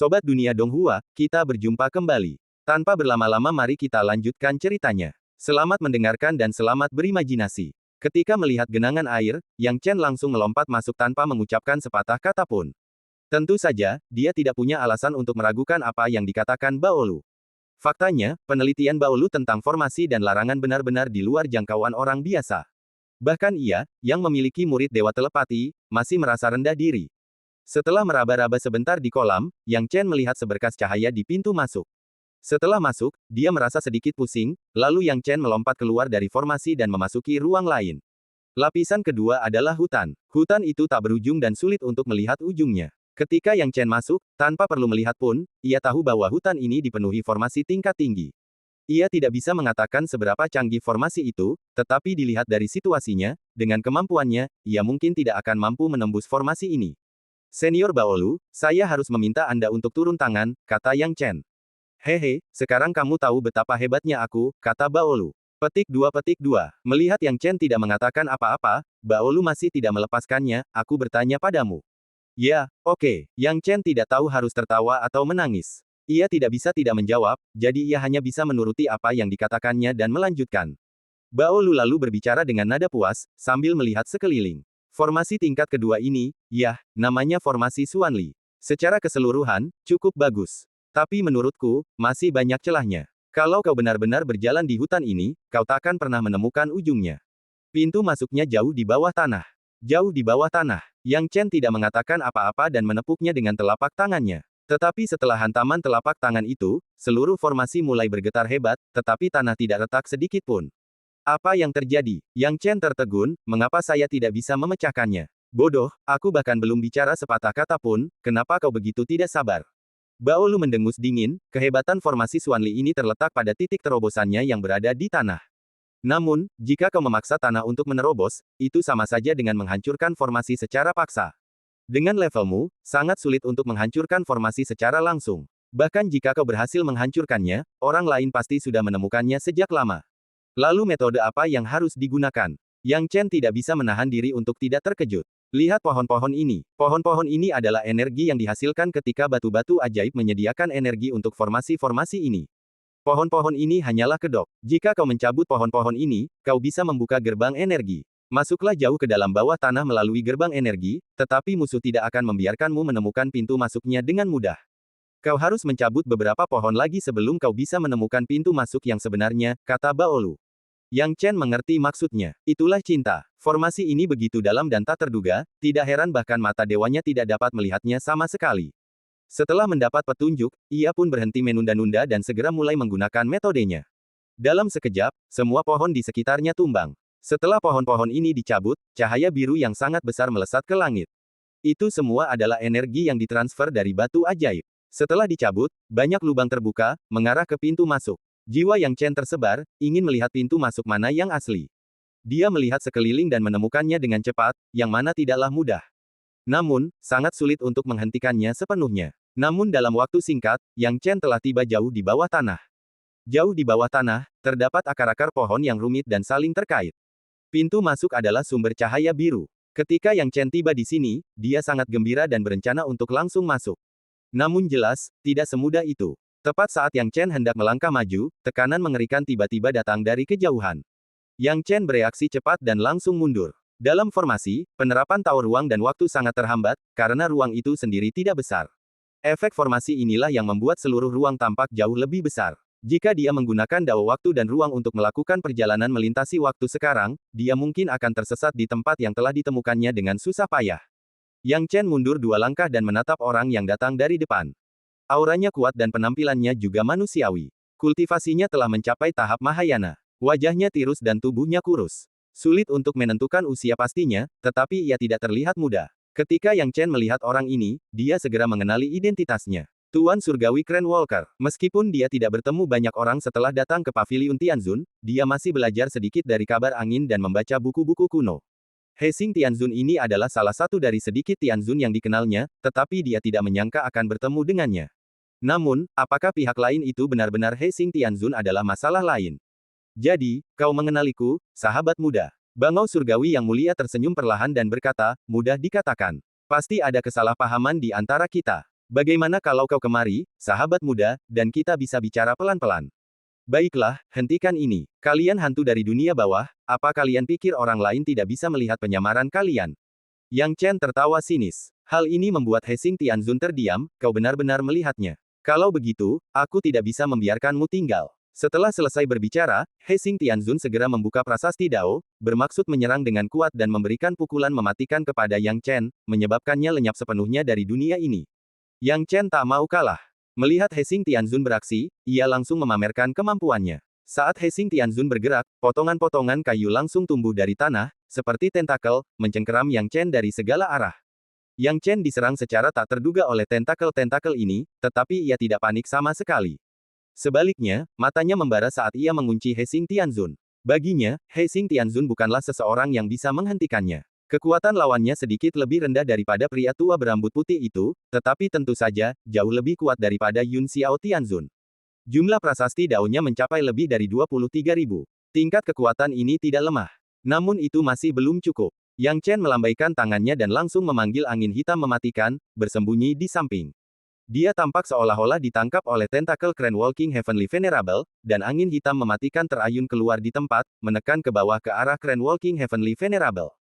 Sobat Dunia Donghua, kita berjumpa kembali. Tanpa berlama-lama mari kita lanjutkan ceritanya. Selamat mendengarkan dan selamat berimajinasi. Ketika melihat genangan air, Yang Chen langsung melompat masuk tanpa mengucapkan sepatah kata pun. Tentu saja, dia tidak punya alasan untuk meragukan apa yang dikatakan Baolu. Faktanya, penelitian Baolu tentang formasi dan larangan benar-benar di luar jangkauan orang biasa. Bahkan ia, yang memiliki murid Dewa Telepati, masih merasa rendah diri. Setelah meraba-raba sebentar di kolam, Yang Chen melihat seberkas cahaya di pintu masuk. Setelah masuk, dia merasa sedikit pusing, lalu Yang Chen melompat keluar dari formasi dan memasuki ruang lain. Lapisan kedua adalah hutan. Hutan itu tak berujung dan sulit untuk melihat ujungnya. Ketika Yang Chen masuk, tanpa perlu melihat pun, ia tahu bahwa hutan ini dipenuhi formasi tingkat tinggi. Ia tidak bisa mengatakan seberapa canggih formasi itu, tetapi dilihat dari situasinya, dengan kemampuannya, ia mungkin tidak akan mampu menembus formasi ini. Senior Baolu, saya harus meminta Anda untuk turun tangan, kata Yang Chen. Hehe, sekarang kamu tahu betapa hebatnya aku, kata Baolu. Petik 2. Melihat Yang Chen tidak mengatakan apa-apa, Baolu masih tidak melepaskannya, aku bertanya padamu. Ya, oke. Yang Chen tidak tahu harus tertawa atau menangis. Ia tidak bisa tidak menjawab, jadi ia hanya bisa menuruti apa yang dikatakannya dan melanjutkan. Baolu lalu berbicara dengan nada puas, sambil melihat sekeliling. Formasi tingkat kedua ini, yah, namanya formasi Xuanli. Secara keseluruhan, cukup bagus. Tapi menurutku, masih banyak celahnya. Kalau kau benar-benar berjalan di hutan ini, kau takkan pernah menemukan ujungnya. Pintu masuknya jauh di bawah tanah. Jauh di bawah tanah. Yang Chen tidak mengatakan apa-apa dan menepuknya dengan telapak tangannya. Tetapi setelah hantaman telapak tangan itu, seluruh formasi mulai bergetar hebat, tetapi tanah tidak retak sedikit pun. Apa yang terjadi? Yang Chen tertegun, mengapa saya tidak bisa memecahkannya? Bodoh, aku bahkan belum bicara sepatah kata pun, kenapa kau begitu tidak sabar? Baolu mendengus dingin, kehebatan formasi Xuanli ini terletak pada titik terobosannya yang berada di tanah. Namun, jika kau memaksa tanah untuk menerobos, itu sama saja dengan menghancurkan formasi secara paksa. Dengan levelmu, sangat sulit untuk menghancurkan formasi secara langsung. Bahkan jika kau berhasil menghancurkannya, orang lain pasti sudah menemukannya sejak lama. Lalu metode apa yang harus digunakan? Yang Chen tidak bisa menahan diri untuk tidak terkejut. Lihat pohon-pohon ini. Pohon-pohon ini adalah energi yang dihasilkan ketika batu-batu ajaib menyediakan energi untuk formasi-formasi ini. Pohon-pohon ini hanyalah kedok. Jika kau mencabut pohon-pohon ini, kau bisa membuka gerbang energi. Masuklah jauh ke dalam bawah tanah melalui gerbang energi, tetapi musuh tidak akan membiarkanmu menemukan pintu masuknya dengan mudah. Kau harus mencabut beberapa pohon lagi sebelum kau bisa menemukan pintu masuk yang sebenarnya, kata Baolu. Yang Chen mengerti maksudnya. Itulah cinta. Formasi ini begitu dalam dan tak terduga, tidak heran bahkan mata dewanya tidak dapat melihatnya sama sekali. Setelah mendapat petunjuk, ia pun berhenti menunda-nunda dan segera mulai menggunakan metodenya. Dalam sekejap, semua pohon di sekitarnya tumbang. Setelah pohon-pohon ini dicabut, cahaya biru yang sangat besar melesat ke langit. Itu semua adalah energi yang ditransfer dari batu ajaib. Setelah dicabut, banyak lubang terbuka, mengarah ke pintu masuk. Jiwa Yang Chen tersebar, ingin melihat pintu masuk mana yang asli. Dia melihat sekeliling dan menemukannya dengan cepat, yang mana tidaklah mudah. Namun, sangat sulit untuk menghentikannya sepenuhnya. Namun dalam waktu singkat, Yang Chen telah tiba jauh di bawah tanah. Jauh di bawah tanah, terdapat akar-akar pohon yang rumit dan saling terkait. Pintu masuk adalah sumber cahaya biru. Ketika Yang Chen tiba di sini, dia sangat gembira dan berencana untuk langsung masuk. Namun jelas, tidak semudah itu. Tepat saat Yang Chen hendak melangkah maju, tekanan mengerikan tiba-tiba datang dari kejauhan. Yang Chen bereaksi cepat dan langsung mundur. Dalam formasi, penerapan tao ruang dan waktu sangat terhambat, karena ruang itu sendiri tidak besar. Efek formasi inilah yang membuat seluruh ruang tampak jauh lebih besar. Jika dia menggunakan dao waktu dan ruang untuk melakukan perjalanan melintasi waktu sekarang, dia mungkin akan tersesat di tempat yang telah ditemukannya dengan susah payah. Yang Chen mundur 2 langkah dan menatap orang yang datang dari depan. Auranya kuat dan penampilannya juga manusiawi. Kultivasinya telah mencapai tahap Mahayana. Wajahnya tirus dan tubuhnya kurus. Sulit untuk menentukan usia pastinya, tetapi ia tidak terlihat muda. Ketika Yang Chen melihat orang ini, dia segera mengenali identitasnya. Tuan Surgawi Kren Walker. Meskipun dia tidak bertemu banyak orang setelah datang ke Paviliun Tianzun, dia masih belajar sedikit dari kabar angin dan membaca buku-buku kuno. Heising Tianzun ini adalah salah satu dari sedikit Tianzun yang dikenalnya, tetapi dia tidak menyangka akan bertemu dengannya. Namun, apakah pihak lain itu benar-benar Heising Tianzun adalah masalah lain? Jadi, kau mengenaliku, sahabat muda. Bangau Surgawi yang mulia tersenyum perlahan dan berkata, mudah dikatakan. Pasti ada kesalahpahaman di antara kita. Bagaimana kalau kau kemari, sahabat muda, dan kita bisa bicara pelan-pelan? Baiklah, hentikan ini. Kalian hantu dari dunia bawah, apa kalian pikir orang lain tidak bisa melihat penyamaran kalian? Yang Chen tertawa sinis. Hal ini membuat Hexing Tianzun terdiam, kau benar-benar melihatnya. Kalau begitu, aku tidak bisa membiarkanmu tinggal. Setelah selesai berbicara, Hexing Tianzun segera membuka prasasti Dao, bermaksud menyerang dengan kuat dan memberikan pukulan mematikan kepada Yang Chen, menyebabkannya lenyap sepenuhnya dari dunia ini. Yang Chen tak mau kalah. Melihat Hexing Tianzun beraksi, ia langsung memamerkan kemampuannya. Saat Hexing Tianzun bergerak, potongan-potongan kayu langsung tumbuh dari tanah, seperti tentakel, mencengkeram Yang Chen dari segala arah. Yang Chen diserang secara tak terduga oleh tentakel-tentakel ini, tetapi ia tidak panik sama sekali. Sebaliknya, matanya membara saat ia mengunci Hexing Tianzun. Baginya, Hexing Tianzun bukanlah seseorang yang bisa menghentikannya. Kekuatan lawannya sedikit lebih rendah daripada pria tua berambut putih itu, tetapi tentu saja, jauh lebih kuat daripada Yun Xiao Tianzun. Jumlah prasasti Dao-nya mencapai lebih dari 23.000. Tingkat kekuatan ini tidak lemah. Namun itu masih belum cukup. Yang Chen melambaikan tangannya dan langsung memanggil angin hitam mematikan, bersembunyi di samping. Dia tampak seolah-olah ditangkap oleh tentakel Crane Walking Heavenly Venerable, dan angin hitam mematikan terayun keluar di tempat, menekan ke bawah ke arah Crane Walking Heavenly Venerable.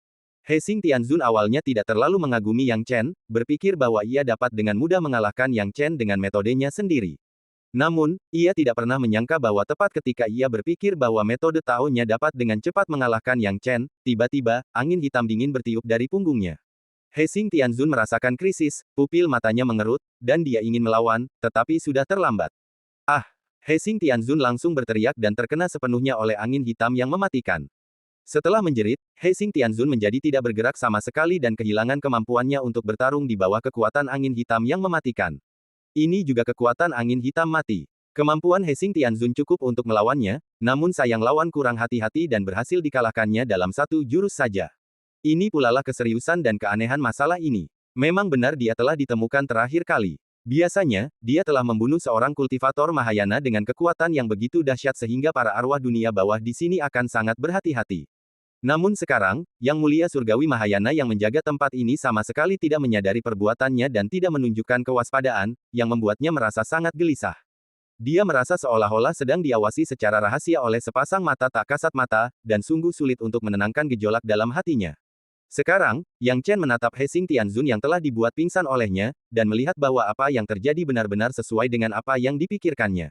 Hexing Tianzun awalnya tidak terlalu mengagumi Yang Chen, berpikir bahwa ia dapat dengan mudah mengalahkan Yang Chen dengan metodenya sendiri. Namun, ia tidak pernah menyangka bahwa tepat ketika ia berpikir bahwa metode Tao-nya dapat dengan cepat mengalahkan Yang Chen, tiba-tiba, angin hitam dingin bertiup dari punggungnya. Hexing Tianzun merasakan krisis, pupil matanya mengerut, dan dia ingin melawan, tetapi sudah terlambat. Ah! Hexing Tianzun langsung berteriak dan terkena sepenuhnya oleh angin hitam yang mematikan. Setelah menjerit, Hexing Tianzun menjadi tidak bergerak sama sekali dan kehilangan kemampuannya untuk bertarung di bawah kekuatan angin hitam yang mematikan. Ini juga kekuatan angin hitam mati. Kemampuan Hexing Tianzun cukup untuk melawannya, namun sayang lawan kurang hati-hati dan berhasil dikalahkannya dalam satu jurus saja. Ini pulalah keseriusan dan keanehan masalah ini. Memang benar dia telah ditemukan terakhir kali. Biasanya, dia telah membunuh seorang kultivator Mahayana dengan kekuatan yang begitu dahsyat sehingga para arwah dunia bawah di sini akan sangat berhati-hati. Namun sekarang, Yang Mulia Surgawi Mahayana yang menjaga tempat ini sama sekali tidak menyadari perbuatannya dan tidak menunjukkan kewaspadaan, yang membuatnya merasa sangat gelisah. Dia merasa seolah-olah sedang diawasi secara rahasia oleh sepasang mata tak kasat mata, dan sungguh sulit untuk menenangkan gejolak dalam hatinya. Sekarang, Yang Chen menatap Hexing Tianzun yang telah dibuat pingsan olehnya, dan melihat bahwa apa yang terjadi benar-benar sesuai dengan apa yang dipikirkannya.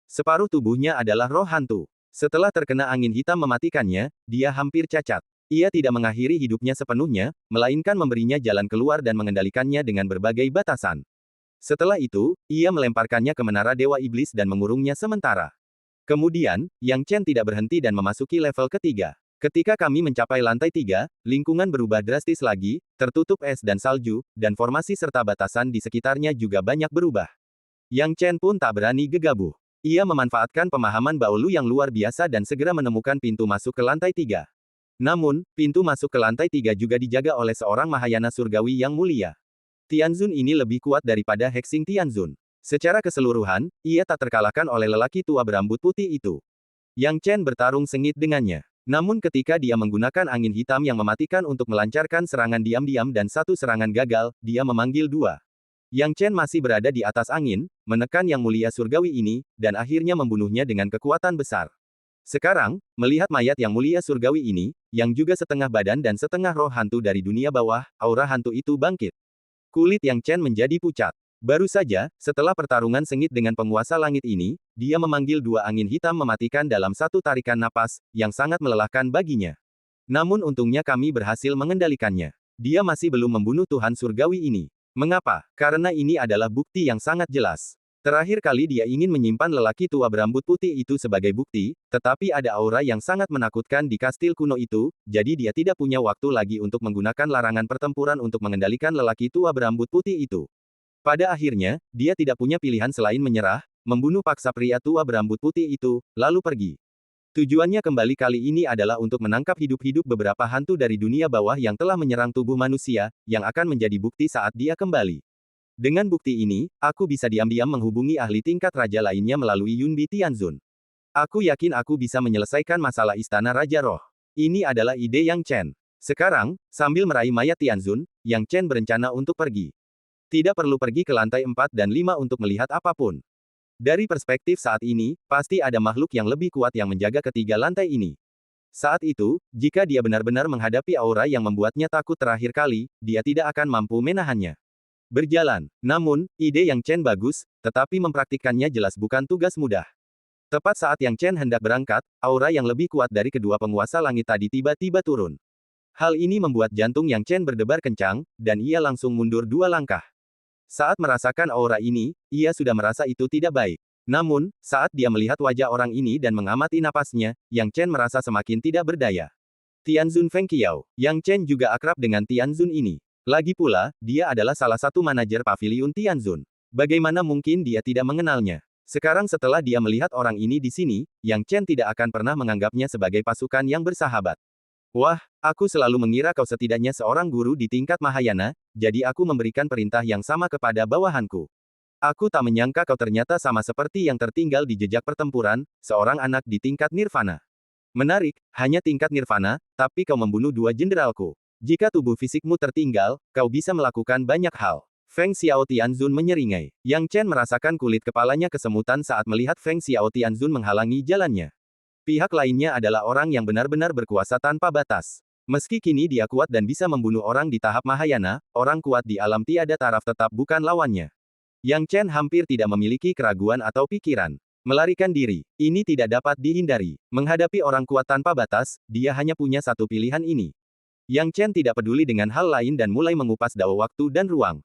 Separuh tubuhnya adalah roh hantu. Setelah terkena angin hitam mematikannya, dia hampir cacat. Ia tidak mengakhiri hidupnya sepenuhnya, melainkan memberinya jalan keluar dan mengendalikannya dengan berbagai batasan. Setelah itu, ia melemparkannya ke menara Dewa Iblis dan mengurungnya sementara. Kemudian, Yang Chen tidak berhenti dan memasuki level ketiga. Ketika kami mencapai lantai 3, lingkungan berubah drastis lagi, tertutup es dan salju, dan formasi serta batasan di sekitarnya juga banyak berubah. Yang Chen pun tak berani gegabah. Ia memanfaatkan pemahaman Baolu yang luar biasa dan segera menemukan pintu masuk ke lantai 3. Namun, pintu masuk ke lantai 3 juga dijaga oleh seorang Mahayana Surgawi yang mulia. Tianzun ini lebih kuat daripada Hexing Tianzun. Secara keseluruhan, ia tak terkalahkan oleh lelaki tua berambut putih itu. Yang Chen bertarung sengit dengannya. Namun ketika dia menggunakan angin hitam yang mematikan untuk melancarkan serangan diam-diam dan satu serangan gagal, dia memanggil dua. Yang Chen masih berada di atas angin, menekan Yang Mulia Surgawi ini, dan akhirnya membunuhnya dengan kekuatan besar. Sekarang, melihat mayat Yang Mulia Surgawi ini, yang juga setengah badan dan setengah roh hantu dari dunia bawah, aura hantu itu bangkit. Kulit Yang Chen menjadi pucat. Baru saja, setelah pertarungan sengit dengan penguasa langit ini, dia memanggil dua angin hitam mematikan dalam satu tarikan napas, yang sangat melelahkan baginya. Namun untungnya kami berhasil mengendalikannya. Dia masih belum membunuh Tuhan Surgawi ini. Mengapa? Karena ini adalah bukti yang sangat jelas. Terakhir kali dia ingin menyimpan lelaki tua berambut putih itu sebagai bukti, tetapi ada aura yang sangat menakutkan di kastil kuno itu, jadi dia tidak punya waktu lagi untuk menggunakan larangan pertempuran untuk mengendalikan lelaki tua berambut putih itu. Pada akhirnya, dia tidak punya pilihan selain menyerah, membunuh paksa pria tua berambut putih itu, lalu pergi. Tujuannya kembali kali ini adalah untuk menangkap hidup-hidup beberapa hantu dari dunia bawah yang telah menyerang tubuh manusia, yang akan menjadi bukti saat dia kembali. Dengan bukti ini, aku bisa diam-diam menghubungi ahli tingkat raja lainnya melalui Yunbi Tianzun. Aku yakin aku bisa menyelesaikan masalah Istana Raja Roh. Ini adalah ide Yang Chen. Sekarang, sambil meraih mayat Tianzun, Yang Chen berencana untuk pergi. Tidak perlu pergi ke lantai 4 dan 5 untuk melihat apapun. Dari perspektif saat ini, pasti ada makhluk yang lebih kuat yang menjaga ketiga lantai ini. Saat itu, jika dia benar-benar menghadapi aura yang membuatnya takut terakhir kali, dia tidak akan mampu menahannya. Berjalan. Namun, ide Yang Chen bagus, tetapi mempraktikkannya jelas bukan tugas mudah. Tepat saat Yang Chen hendak berangkat, aura yang lebih kuat dari kedua penguasa langit tadi tiba-tiba turun. Hal ini membuat jantung Yang Chen berdebar kencang, dan ia langsung mundur 2 langkah. Saat merasakan aura ini, ia sudah merasa itu tidak baik. Namun, saat dia melihat wajah orang ini dan mengamati napasnya, Yang Chen merasa semakin tidak berdaya. Tianzun Fengqiao. Yang Chen juga akrab dengan Tianzun ini. Lagi pula, dia adalah salah satu manajer paviliun Tianzun. Bagaimana mungkin dia tidak mengenalnya? Sekarang setelah dia melihat orang ini di sini, Yang Chen tidak akan pernah menganggapnya sebagai pasukan yang bersahabat. Wah, aku selalu mengira kau setidaknya seorang guru di tingkat Mahayana, jadi aku memberikan perintah yang sama kepada bawahanku. Aku tak menyangka kau ternyata sama seperti yang tertinggal di jejak pertempuran, seorang anak di tingkat Nirvana. Menarik, hanya tingkat Nirvana, tapi kau membunuh 2 jenderalku. Jika tubuh fisikmu tertinggal, kau bisa melakukan banyak hal. Feng Xiao Tianzun menyeringai. Yang Chen merasakan kulit kepalanya kesemutan saat melihat Feng Xiao Tianzun menghalangi jalannya. Pihak lainnya adalah orang yang benar-benar berkuasa tanpa batas. Meski kini dia kuat dan bisa membunuh orang di tahap Mahayana, orang kuat di alam tiada taraf tetap bukan lawannya. Yang Chen hampir tidak memiliki keraguan atau pikiran. Melarikan diri. Ini tidak dapat dihindari. Menghadapi orang kuat tanpa batas, dia hanya punya satu pilihan ini. Yang Chen tidak peduli dengan hal lain dan mulai mengupas dao waktu dan ruang.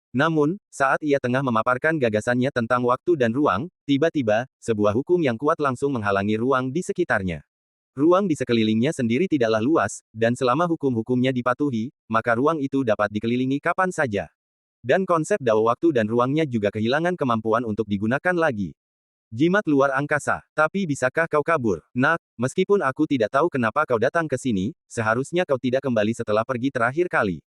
Namun, saat ia tengah memaparkan gagasannya tentang waktu dan ruang, tiba-tiba, sebuah hukum yang kuat langsung menghalangi ruang di sekitarnya. Ruang di sekelilingnya sendiri tidaklah luas, dan selama hukum-hukumnya dipatuhi, maka ruang itu dapat dikelilingi kapan saja. Dan konsep dao waktu dan ruangnya juga kehilangan kemampuan untuk digunakan lagi. Jimat luar angkasa. Tapi bisakah kau kabur? Nak, meskipun aku tidak tahu kenapa kau datang ke sini, seharusnya kau tidak kembali setelah pergi terakhir kali.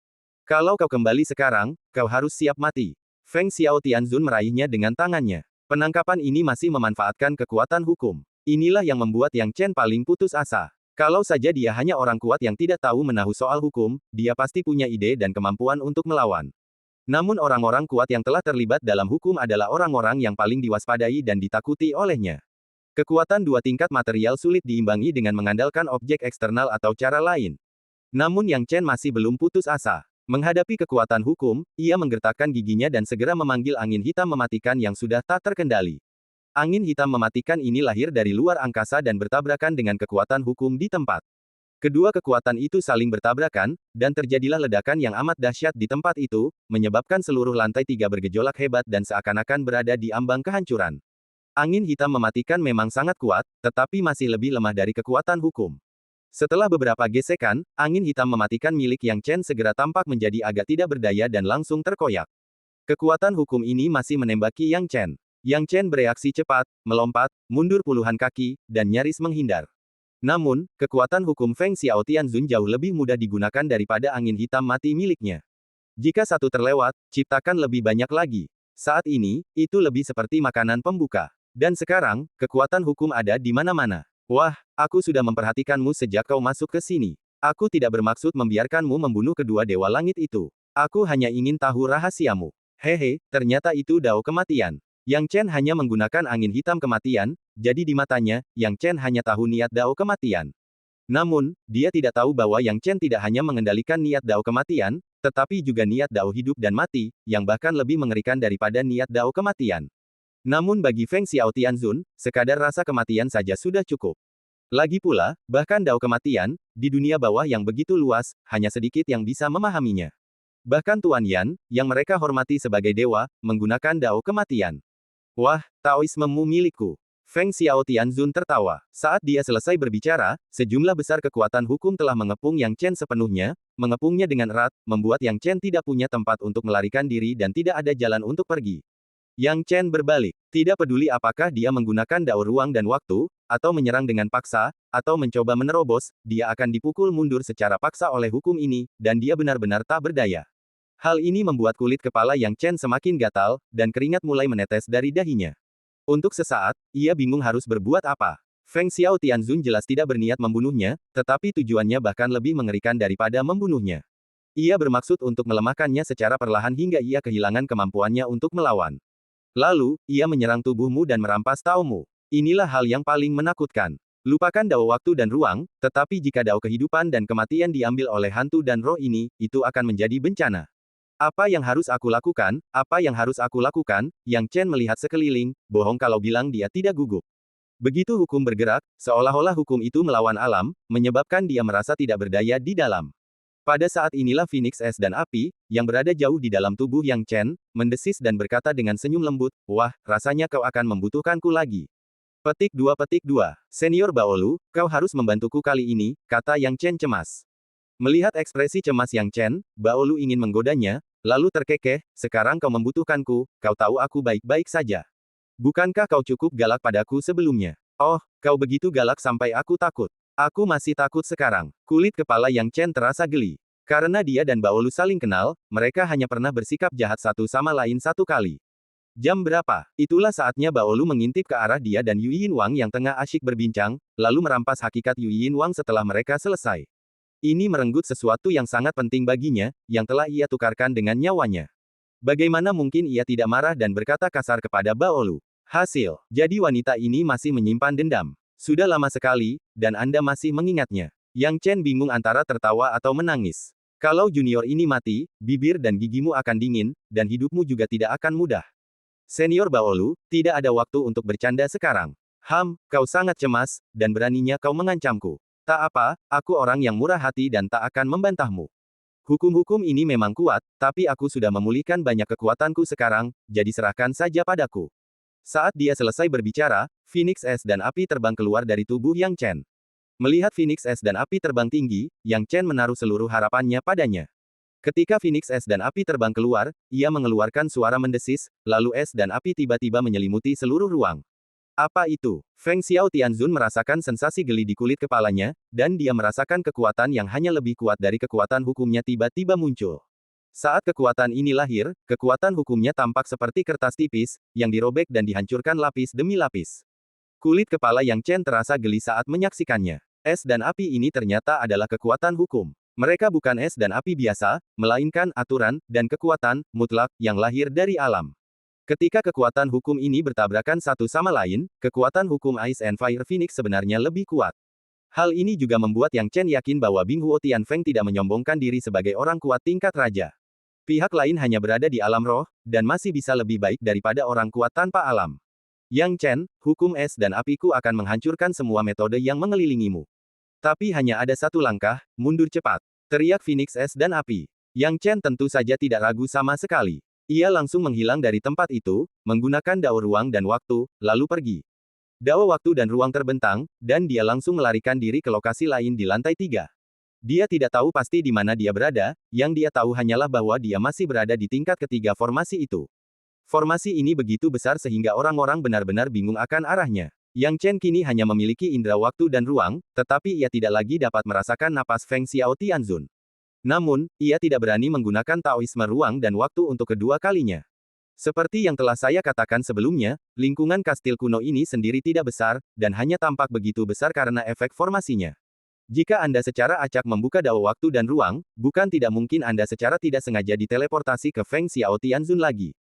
Kalau kau kembali sekarang, kau harus siap mati. Feng Xiao Tianzun meraihnya dengan tangannya. Penangkapan ini masih memanfaatkan kekuatan hukum. Inilah yang membuat Yang Chen paling putus asa. Kalau saja dia hanya orang kuat yang tidak tahu menahu soal hukum, dia pasti punya ide dan kemampuan untuk melawan. Namun orang-orang kuat yang telah terlibat dalam hukum adalah orang-orang yang paling diwaspadai dan ditakuti olehnya. Kekuatan 2 tingkat material sulit diimbangi dengan mengandalkan objek eksternal atau cara lain. Namun Yang Chen masih belum putus asa. Menghadapi kekuatan hukum, ia menggertakkan giginya dan segera memanggil angin hitam mematikan yang sudah tak terkendali. Angin hitam mematikan ini lahir dari luar angkasa dan bertabrakan dengan kekuatan hukum di tempat. Kedua kekuatan itu saling bertabrakan, dan terjadilah ledakan yang amat dahsyat di tempat itu, menyebabkan seluruh lantai 3 bergejolak hebat dan seakan-akan berada di ambang kehancuran. Angin hitam mematikan memang sangat kuat, tetapi masih lebih lemah dari kekuatan hukum. Setelah beberapa gesekan, angin hitam mematikan milik Yang Chen segera tampak menjadi agak tidak berdaya dan langsung terkoyak. Kekuatan hukum ini masih menembaki Yang Chen. Yang Chen bereaksi cepat, melompat, mundur puluhan kaki, dan nyaris menghindar. Namun, kekuatan hukum Feng Xiao Tianzun jauh lebih mudah digunakan daripada angin hitam mati miliknya. Jika satu terlewat, ciptakan lebih banyak lagi. Saat ini, itu lebih seperti makanan pembuka. Dan sekarang, kekuatan hukum ada di mana-mana. Wah, aku sudah memperhatikanmu sejak kau masuk ke sini. Aku tidak bermaksud membiarkanmu membunuh kedua dewa langit itu. Aku hanya ingin tahu rahasiamu. Hehe, ternyata itu dao kematian. Yang Chen hanya menggunakan angin hitam kematian, jadi di matanya, Yang Chen hanya tahu niat dao kematian. Namun, dia tidak tahu bahwa Yang Chen tidak hanya mengendalikan niat dao kematian, tetapi juga niat dao hidup dan mati, yang bahkan lebih mengerikan daripada niat dao kematian. Namun bagi Feng Xiao Tianzun, sekadar rasa kematian saja sudah cukup. Lagi pula, bahkan dao kematian, di dunia bawah yang begitu luas, hanya sedikit yang bisa memahaminya. Bahkan Tuan Yan, yang mereka hormati sebagai dewa, menggunakan dao kematian. Wah, Taoismemu milikku. Feng Xiao Tianzun tertawa. Saat dia selesai berbicara, sejumlah besar kekuatan hukum telah mengepung Yang Chen sepenuhnya, mengepungnya dengan erat, membuat Yang Chen tidak punya tempat untuk melarikan diri dan tidak ada jalan untuk pergi. Yang Chen berbalik. Tidak peduli apakah dia menggunakan dao ruang dan waktu, atau menyerang dengan paksa, atau mencoba menerobos, dia akan dipukul mundur secara paksa oleh hukum ini, dan dia benar-benar tak berdaya. Hal ini membuat kulit kepala Yang Chen semakin gatal, dan keringat mulai menetes dari dahinya. Untuk sesaat, ia bingung harus berbuat apa. Feng Xiao Tianzun jelas tidak berniat membunuhnya, tetapi tujuannya bahkan lebih mengerikan daripada membunuhnya. Ia bermaksud untuk melemahkannya secara perlahan hingga ia kehilangan kemampuannya untuk melawan. Lalu, ia menyerang tubuhmu dan merampas taomu. Inilah hal yang paling menakutkan. Lupakan dao waktu dan ruang, tetapi jika dao kehidupan dan kematian diambil oleh hantu dan roh ini, itu akan menjadi bencana. Apa yang harus aku lakukan? Apa yang harus aku lakukan? Yang Chen melihat sekeliling, bohong kalau bilang dia tidak gugup. Begitu hukum bergerak, seolah-olah hukum itu melawan alam, menyebabkan dia merasa tidak berdaya di dalam. Pada saat inilah Phoenix Es dan Api, yang berada jauh di dalam tubuh Yang Chen, mendesis dan berkata dengan senyum lembut, "Wah, rasanya kau akan membutuhkanku lagi." Petik 2. Senior Baolu, kau harus membantuku kali ini, kata Yang Chen cemas. Melihat ekspresi cemas Yang Chen, Baolu ingin menggodanya, lalu terkekeh, "Sekarang kau membutuhkanku, kau tahu aku baik-baik saja. Bukankah kau cukup galak padaku sebelumnya? Oh, kau begitu galak sampai aku takut. Aku masih takut sekarang." Kulit kepala Yang Chen terasa geli. Karena dia dan Baolu saling kenal, mereka hanya pernah bersikap jahat satu sama lain satu kali. Jam berapa? Itulah saatnya Baolu mengintip ke arah dia dan Yu Yinwang yang tengah asyik berbincang, lalu merampas hakikat Yu Yinwang setelah mereka selesai. Ini merenggut sesuatu yang sangat penting baginya, yang telah ia tukarkan dengan nyawanya. Bagaimana mungkin ia tidak marah dan berkata kasar kepada Baolu? Hasil, jadi wanita ini masih menyimpan dendam. Sudah lama sekali, dan Anda masih mengingatnya. Yang Chen bingung antara tertawa atau menangis. Kalau junior ini mati, bibir dan gigimu akan dingin, dan hidupmu juga tidak akan mudah. Senior Baolu, tidak ada waktu untuk bercanda sekarang. Kau sangat cemas, dan beraninya kau mengancamku. Tak apa, aku orang yang murah hati dan tak akan membantahmu. Hukum-hukum ini memang kuat, tapi aku sudah memulihkan banyak kekuatanku sekarang, jadi serahkan saja padaku. Saat dia selesai berbicara, Phoenix Es dan Api terbang keluar dari tubuh Yang Chen. Melihat Phoenix Es dan Api terbang tinggi, Yang Chen menaruh seluruh harapannya padanya. Ketika Phoenix Es dan Api terbang keluar, ia mengeluarkan suara mendesis, lalu es dan api tiba-tiba menyelimuti seluruh ruang. Apa itu? Feng Xiao Tianzun merasakan sensasi geli di kulit kepalanya, dan dia merasakan kekuatan yang hanya lebih kuat dari kekuatan hukumnya tiba-tiba muncul. Saat kekuatan ini lahir, kekuatan hukumnya tampak seperti kertas tipis, yang dirobek dan dihancurkan lapis demi lapis. Kulit kepala Yang Chen terasa geli saat menyaksikannya. Es dan api ini ternyata adalah kekuatan hukum. Mereka bukan es dan api biasa, melainkan aturan dan kekuatan mutlak yang lahir dari alam. Ketika kekuatan hukum ini bertabrakan satu sama lain, kekuatan hukum Ice and Fire Phoenix sebenarnya lebih kuat. Hal ini juga membuat Yang Chen yakin bahwa Bing Huo Tianfeng tidak menyombongkan diri sebagai orang kuat tingkat raja. Pihak lain hanya berada di alam roh, dan masih bisa lebih baik daripada orang kuat tanpa alam. Yang Chen, hukum es dan apiku akan menghancurkan semua metode yang mengelilingimu. Tapi hanya ada satu langkah, mundur cepat. Teriak Phoenix Es dan Api. Yang Chen tentu saja tidak ragu sama sekali. Ia langsung menghilang dari tempat itu, menggunakan dao ruang dan waktu, lalu pergi. Dao waktu dan ruang terbentang, dan dia langsung melarikan diri ke lokasi lain di lantai 3. Dia tidak tahu pasti di mana dia berada, yang dia tahu hanyalah bahwa dia masih berada di tingkat ketiga formasi itu. Formasi ini begitu besar sehingga orang-orang benar-benar bingung akan arahnya. Yang Chen kini hanya memiliki indera waktu dan ruang, tetapi ia tidak lagi dapat merasakan napas Feng Xiao Tianzun. Namun, ia tidak berani menggunakan Taoisme ruang dan waktu untuk kedua kalinya. Seperti yang telah saya katakan sebelumnya, lingkungan kastil kuno ini sendiri tidak besar, dan hanya tampak begitu besar karena efek formasinya. Jika Anda secara acak membuka dao waktu dan ruang, bukan tidak mungkin Anda secara tidak sengaja diteleportasi ke Feng Xiao Tianzun lagi.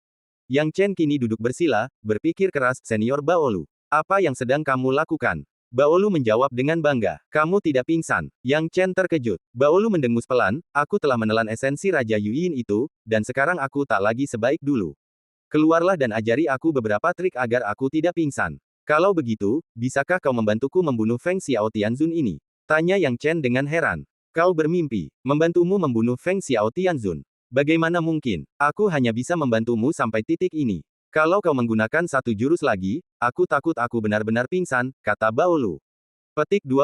Yang Chen kini duduk bersila, berpikir keras, Senior Baolu. Apa yang sedang kamu lakukan? Baolu menjawab dengan bangga. Kamu tidak pingsan. Yang Chen terkejut. Baolu mendengus pelan, aku telah menelan esensi Raja Yuyin itu, dan sekarang aku tak lagi sebaik dulu. Keluarlah dan ajari aku beberapa trik agar aku tidak pingsan. Kalau begitu, bisakah kau membantuku membunuh Feng Xiao Tianzun ini? Tanya Yang Chen dengan heran. Kau bermimpi, membantumu membunuh Feng Xiao Tianzun. Bagaimana mungkin? Aku hanya bisa membantumu sampai titik ini. Kalau kau menggunakan satu jurus lagi, aku takut aku benar-benar pingsan, kata Baolu. Petik 2.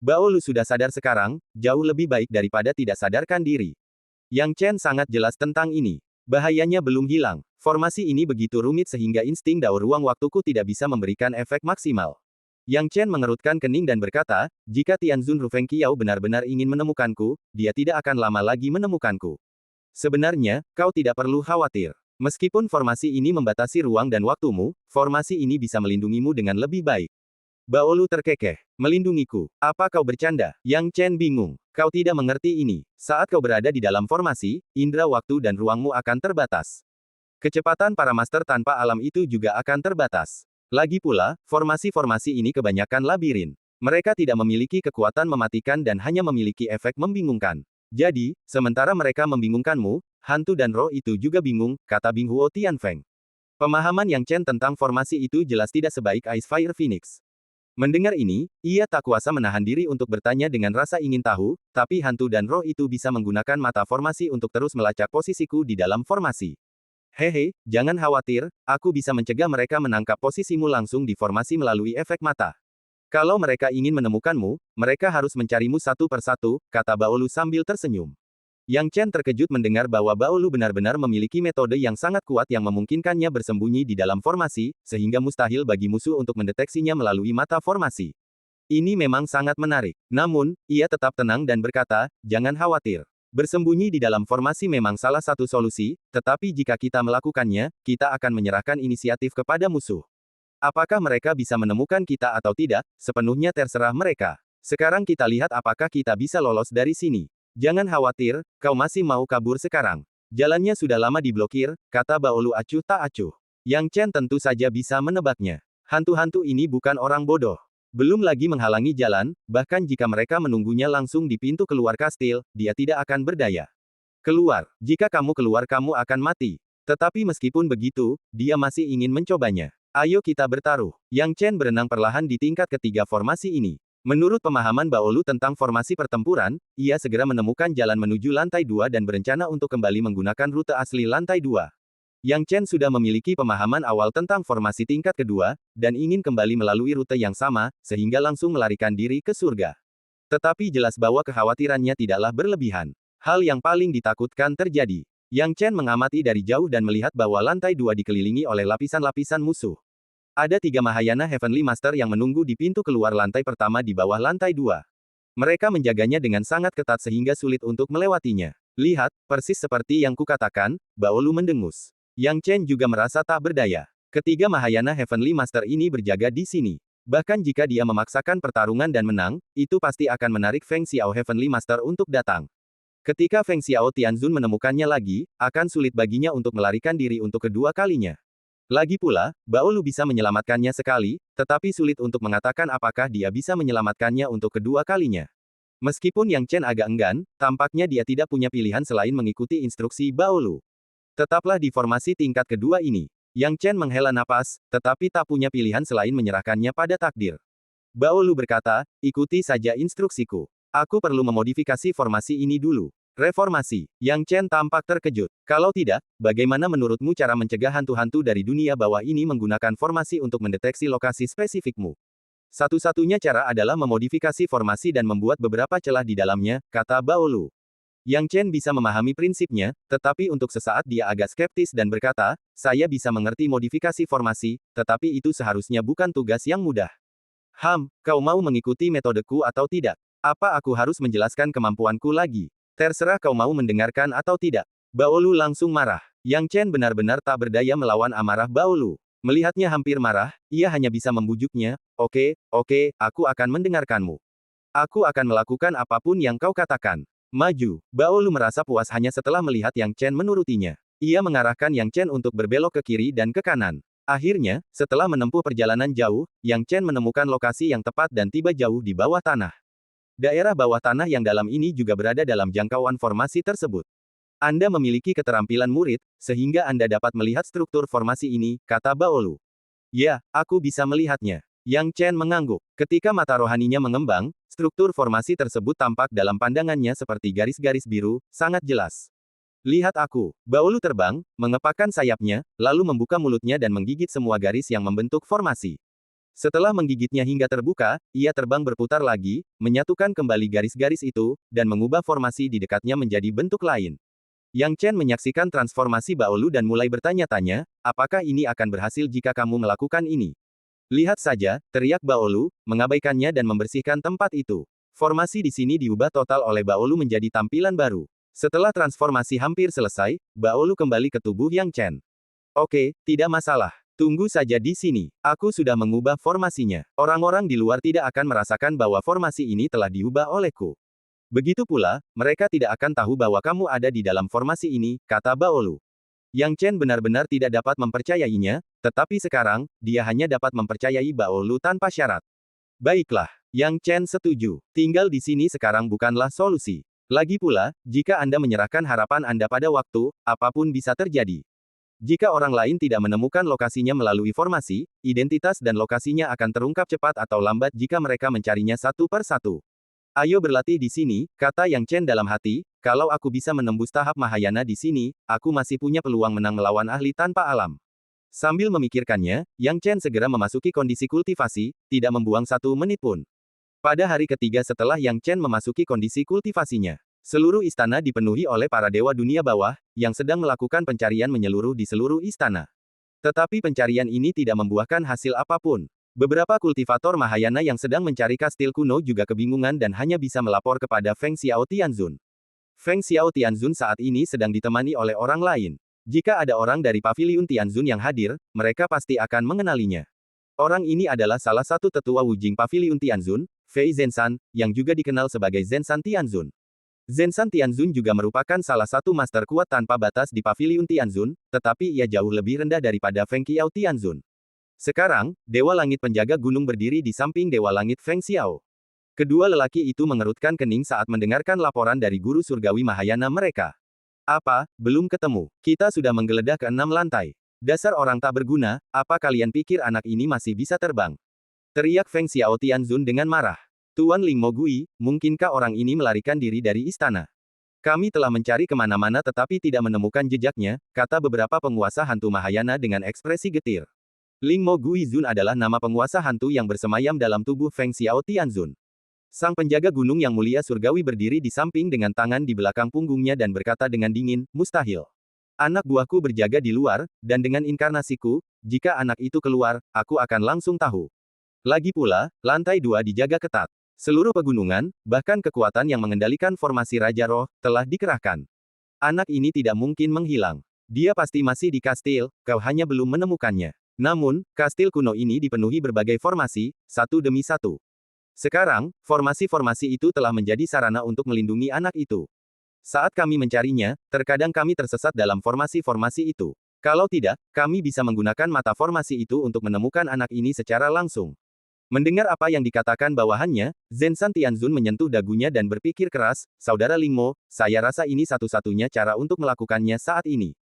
Baolu sudah sadar sekarang, jauh lebih baik daripada tidak sadarkan diri. Yang Chen sangat jelas tentang ini. Bahayanya belum hilang. Formasi ini begitu rumit sehingga insting dao ruang waktuku tidak bisa memberikan efek maksimal. Yang Chen mengerutkan kening dan berkata, jika Tianzun Rufeng Qiao benar-benar ingin menemukanku, dia tidak akan lama lagi menemukanku. Sebenarnya, kau tidak perlu khawatir. Meskipun formasi ini membatasi ruang dan waktumu, formasi ini bisa melindungimu dengan lebih baik. Baolu terkekeh. Melindungiku. Apa kau bercanda? Yang Chen bingung. Kau tidak mengerti ini. Saat kau berada di dalam formasi, indera waktu dan ruangmu akan terbatas. Kecepatan para master tanpa alam itu juga akan terbatas. Lagi pula, formasi-formasi ini kebanyakan labirin. Mereka tidak memiliki kekuatan mematikan dan hanya memiliki efek membingungkan. Jadi, sementara mereka membingungkanmu, hantu dan roh itu juga bingung, kata Bing Huo Tianfeng. Pemahaman Yang Chen tentang formasi itu jelas tidak sebaik Ice Fire Phoenix. Mendengar ini, ia tak kuasa menahan diri untuk bertanya dengan rasa ingin tahu, tapi hantu dan roh itu bisa menggunakan mata formasi untuk terus melacak posisiku di dalam formasi. Hehe, jangan khawatir, aku bisa mencegah mereka menangkap posisimu langsung di formasi melalui efek mata. Kalau mereka ingin menemukanmu, mereka harus mencarimu satu persatu, kata Baolu sambil tersenyum. Yang Chen terkejut mendengar bahwa Baolu benar-benar memiliki metode yang sangat kuat yang memungkinkannya bersembunyi di dalam formasi, sehingga mustahil bagi musuh untuk mendeteksinya melalui mata formasi. Ini memang sangat menarik. Namun, ia tetap tenang dan berkata, jangan khawatir. Bersembunyi di dalam formasi memang salah satu solusi, tetapi jika kita melakukannya, kita akan menyerahkan inisiatif kepada musuh. Apakah mereka bisa menemukan kita atau tidak, sepenuhnya terserah mereka. Sekarang kita lihat apakah kita bisa lolos dari sini. Jangan khawatir, kau masih mau kabur sekarang. Jalannya sudah lama diblokir, kata Baolu acuh tak acuh. Yang Chen tentu saja bisa menebaknya. Hantu-hantu ini bukan orang bodoh. Belum lagi menghalangi jalan, bahkan jika mereka menunggunya langsung di pintu keluar kastil, dia tidak akan berdaya. Keluar, jika kamu keluar kamu akan mati. Tetapi meskipun begitu, dia masih ingin mencobanya. Ayo kita bertaruh. Yang Chen berenang perlahan di tingkat ketiga formasi ini. Menurut pemahaman Baolu tentang formasi pertempuran, ia segera menemukan jalan menuju lantai 2 dan berencana untuk kembali menggunakan rute asli lantai 2. Yang Chen sudah memiliki pemahaman awal tentang formasi tingkat kedua, dan ingin kembali melalui rute yang sama, sehingga langsung melarikan diri ke surga. Tetapi jelas bahwa kekhawatirannya tidaklah berlebihan. Hal yang paling ditakutkan terjadi. Yang Chen mengamati dari jauh dan melihat bahwa lantai 2 dikelilingi oleh lapisan-lapisan musuh. Ada 3 Mahayana Heavenly Master yang menunggu di pintu keluar lantai pertama di bawah lantai 2. Mereka menjaganya dengan sangat ketat sehingga sulit untuk melewatinya. Lihat, persis seperti yang kukatakan, Baolu mendengus. Yang Chen juga merasa tak berdaya. Ketiga Mahayana Heavenly Master ini berjaga di sini. Bahkan jika dia memaksakan pertarungan dan menang, itu pasti akan menarik Feng Xiao Heavenly Master untuk datang. Ketika Feng Xiao Tianzun menemukannya lagi, akan sulit baginya untuk melarikan diri untuk kedua kalinya. Lagi pula, Baolu bisa menyelamatkannya sekali, tetapi sulit untuk mengatakan apakah dia bisa menyelamatkannya untuk kedua kalinya. Meskipun Yang Chen agak enggan, tampaknya dia tidak punya pilihan selain mengikuti instruksi Baolu. Tetaplah di formasi tingkat kedua ini. Yang Chen menghela napas, tetapi tak punya pilihan selain menyerahkannya pada takdir. Baolu berkata, ikuti saja instruksiku. Aku perlu memodifikasi formasi ini dulu. Reformasi. Yang Chen tampak terkejut. Kalau tidak, bagaimana menurutmu cara mencegah hantu-hantu dari dunia bawah ini menggunakan formasi untuk mendeteksi lokasi spesifikmu? Satu-satunya cara adalah memodifikasi formasi dan membuat beberapa celah di dalamnya, kata Baolu. Yang Chen bisa memahami prinsipnya, tetapi untuk sesaat dia agak skeptis dan berkata, saya bisa mengerti modifikasi formasi, tetapi itu seharusnya bukan tugas yang mudah. Kau mau mengikuti metodeku atau tidak? Apa aku harus menjelaskan kemampuanku lagi? Terserah kau mau mendengarkan atau tidak. Baolu langsung marah. Yang Chen benar-benar tak berdaya melawan amarah Baolu. Melihatnya hampir marah, ia hanya bisa membujuknya, oke, aku akan mendengarkanmu. Aku akan melakukan apapun yang kau katakan. Maju. Baolu merasa puas hanya setelah melihat Yang Chen menurutinya. Ia mengarahkan Yang Chen untuk berbelok ke kiri dan ke kanan. Akhirnya, setelah menempuh perjalanan jauh, Yang Chen menemukan lokasi yang tepat dan tiba jauh di bawah tanah. Daerah bawah tanah yang dalam ini juga berada dalam jangkauan formasi tersebut. Anda memiliki keterampilan murid, sehingga Anda dapat melihat struktur formasi ini, kata Baolu. Ya, aku bisa melihatnya. Yang Chen mengangguk. Ketika mata rohaninya mengembang, struktur formasi tersebut tampak dalam pandangannya seperti garis-garis biru, sangat jelas. Lihat aku. Baolu terbang, mengepakkan sayapnya, lalu membuka mulutnya dan menggigit semua garis yang membentuk formasi. Setelah menggigitnya hingga terbuka, ia terbang berputar lagi, menyatukan kembali garis-garis itu, dan mengubah formasi di dekatnya menjadi bentuk lain. Yang Chen menyaksikan transformasi Baolu dan mulai bertanya-tanya, apakah ini akan berhasil jika kamu melakukan ini? Lihat saja, teriak Baolu, mengabaikannya dan membersihkan tempat itu. Formasi di sini diubah total oleh Baolu menjadi tampilan baru. Setelah transformasi hampir selesai, Baolu kembali ke tubuh Yang Chen. Oke, tidak masalah. Tunggu saja di sini. Aku sudah mengubah formasinya. Orang-orang di luar tidak akan merasakan bahwa formasi ini telah diubah olehku. Begitu pula, mereka tidak akan tahu bahwa kamu ada di dalam formasi ini, kata Baolu. Yang Chen benar-benar tidak dapat mempercayainya, tetapi sekarang, dia hanya dapat mempercayai Baolu tanpa syarat. Baiklah, Yang Chen setuju. Tinggal di sini sekarang bukanlah solusi. Lagi pula, jika Anda menyerahkan harapan Anda pada waktu, apapun bisa terjadi. Jika orang lain tidak menemukan lokasinya melalui formasi, identitas dan lokasinya akan terungkap cepat atau lambat jika mereka mencarinya satu per satu. Ayo berlatih di sini, kata Yang Chen dalam hati, kalau aku bisa menembus tahap Mahayana di sini, aku masih punya peluang menang melawan ahli tanpa alam. Sambil memikirkannya, Yang Chen segera memasuki kondisi kultivasi, tidak membuang 1 menit pun. Pada hari ketiga setelah Yang Chen memasuki kondisi kultivasinya, seluruh istana dipenuhi oleh para dewa dunia bawah, yang sedang melakukan pencarian menyeluruh di seluruh istana. Tetapi pencarian ini tidak membuahkan hasil apapun. Beberapa kultivator Mahayana yang sedang mencari kastil kuno juga kebingungan dan hanya bisa melapor kepada Feng Xiao Tianzun. Feng Xiao Tianzun saat ini sedang ditemani oleh orang lain. Jika ada orang dari paviliun Tianzun yang hadir, mereka pasti akan mengenalinya. Orang ini adalah salah satu tetua Wujing Paviliun Tianzun, Fei Zenshan, yang juga dikenal sebagai Zenshan Tianzun. Zenshan Tianzun juga merupakan salah satu master kuat tanpa batas di Paviliun Tianzun, tetapi ia jauh lebih rendah daripada Feng Qiao Tianzun. Sekarang, Dewa Langit Penjaga Gunung berdiri di samping Dewa Langit Feng Xiao. Kedua lelaki itu mengerutkan kening saat mendengarkan laporan dari guru surgawi Mahayana mereka. Apa, belum ketemu? Kita sudah menggeledah ke 6 lantai. Dasar orang tak berguna, apa kalian pikir anak ini masih bisa terbang? Teriak Feng Xiao Tianzun dengan marah. Tuan Ling Mogui, mungkinkah orang ini melarikan diri dari istana? Kami telah mencari kemana-mana tetapi tidak menemukan jejaknya, kata beberapa penguasa hantu Mahayana dengan ekspresi getir. Ling Mo Guizun adalah nama penguasa hantu yang bersemayam dalam tubuh Feng Xiao Tianzun. Sang penjaga gunung yang mulia surgawi berdiri di samping dengan tangan di belakang punggungnya dan berkata dengan dingin, mustahil. Anak buahku berjaga di luar, dan dengan inkarnasiku, jika anak itu keluar, aku akan langsung tahu. Lagi pula, lantai 2 dijaga ketat. Seluruh pegunungan, bahkan kekuatan yang mengendalikan formasi Raja Roh, telah dikerahkan. Anak ini tidak mungkin menghilang. Dia pasti masih di kastil, kau hanya belum menemukannya. Namun, kastil kuno ini dipenuhi berbagai formasi, satu demi satu. Sekarang, formasi-formasi itu telah menjadi sarana untuk melindungi anak itu. Saat kami mencarinya, terkadang kami tersesat dalam formasi-formasi itu. Kalau tidak, kami bisa menggunakan mata formasi itu untuk menemukan anak ini secara langsung. Mendengar apa yang dikatakan bawahannya, Zenshan Tianzun menyentuh dagunya dan berpikir keras, Saudara Lingmo, saya rasa ini satu-satunya cara untuk melakukannya saat ini.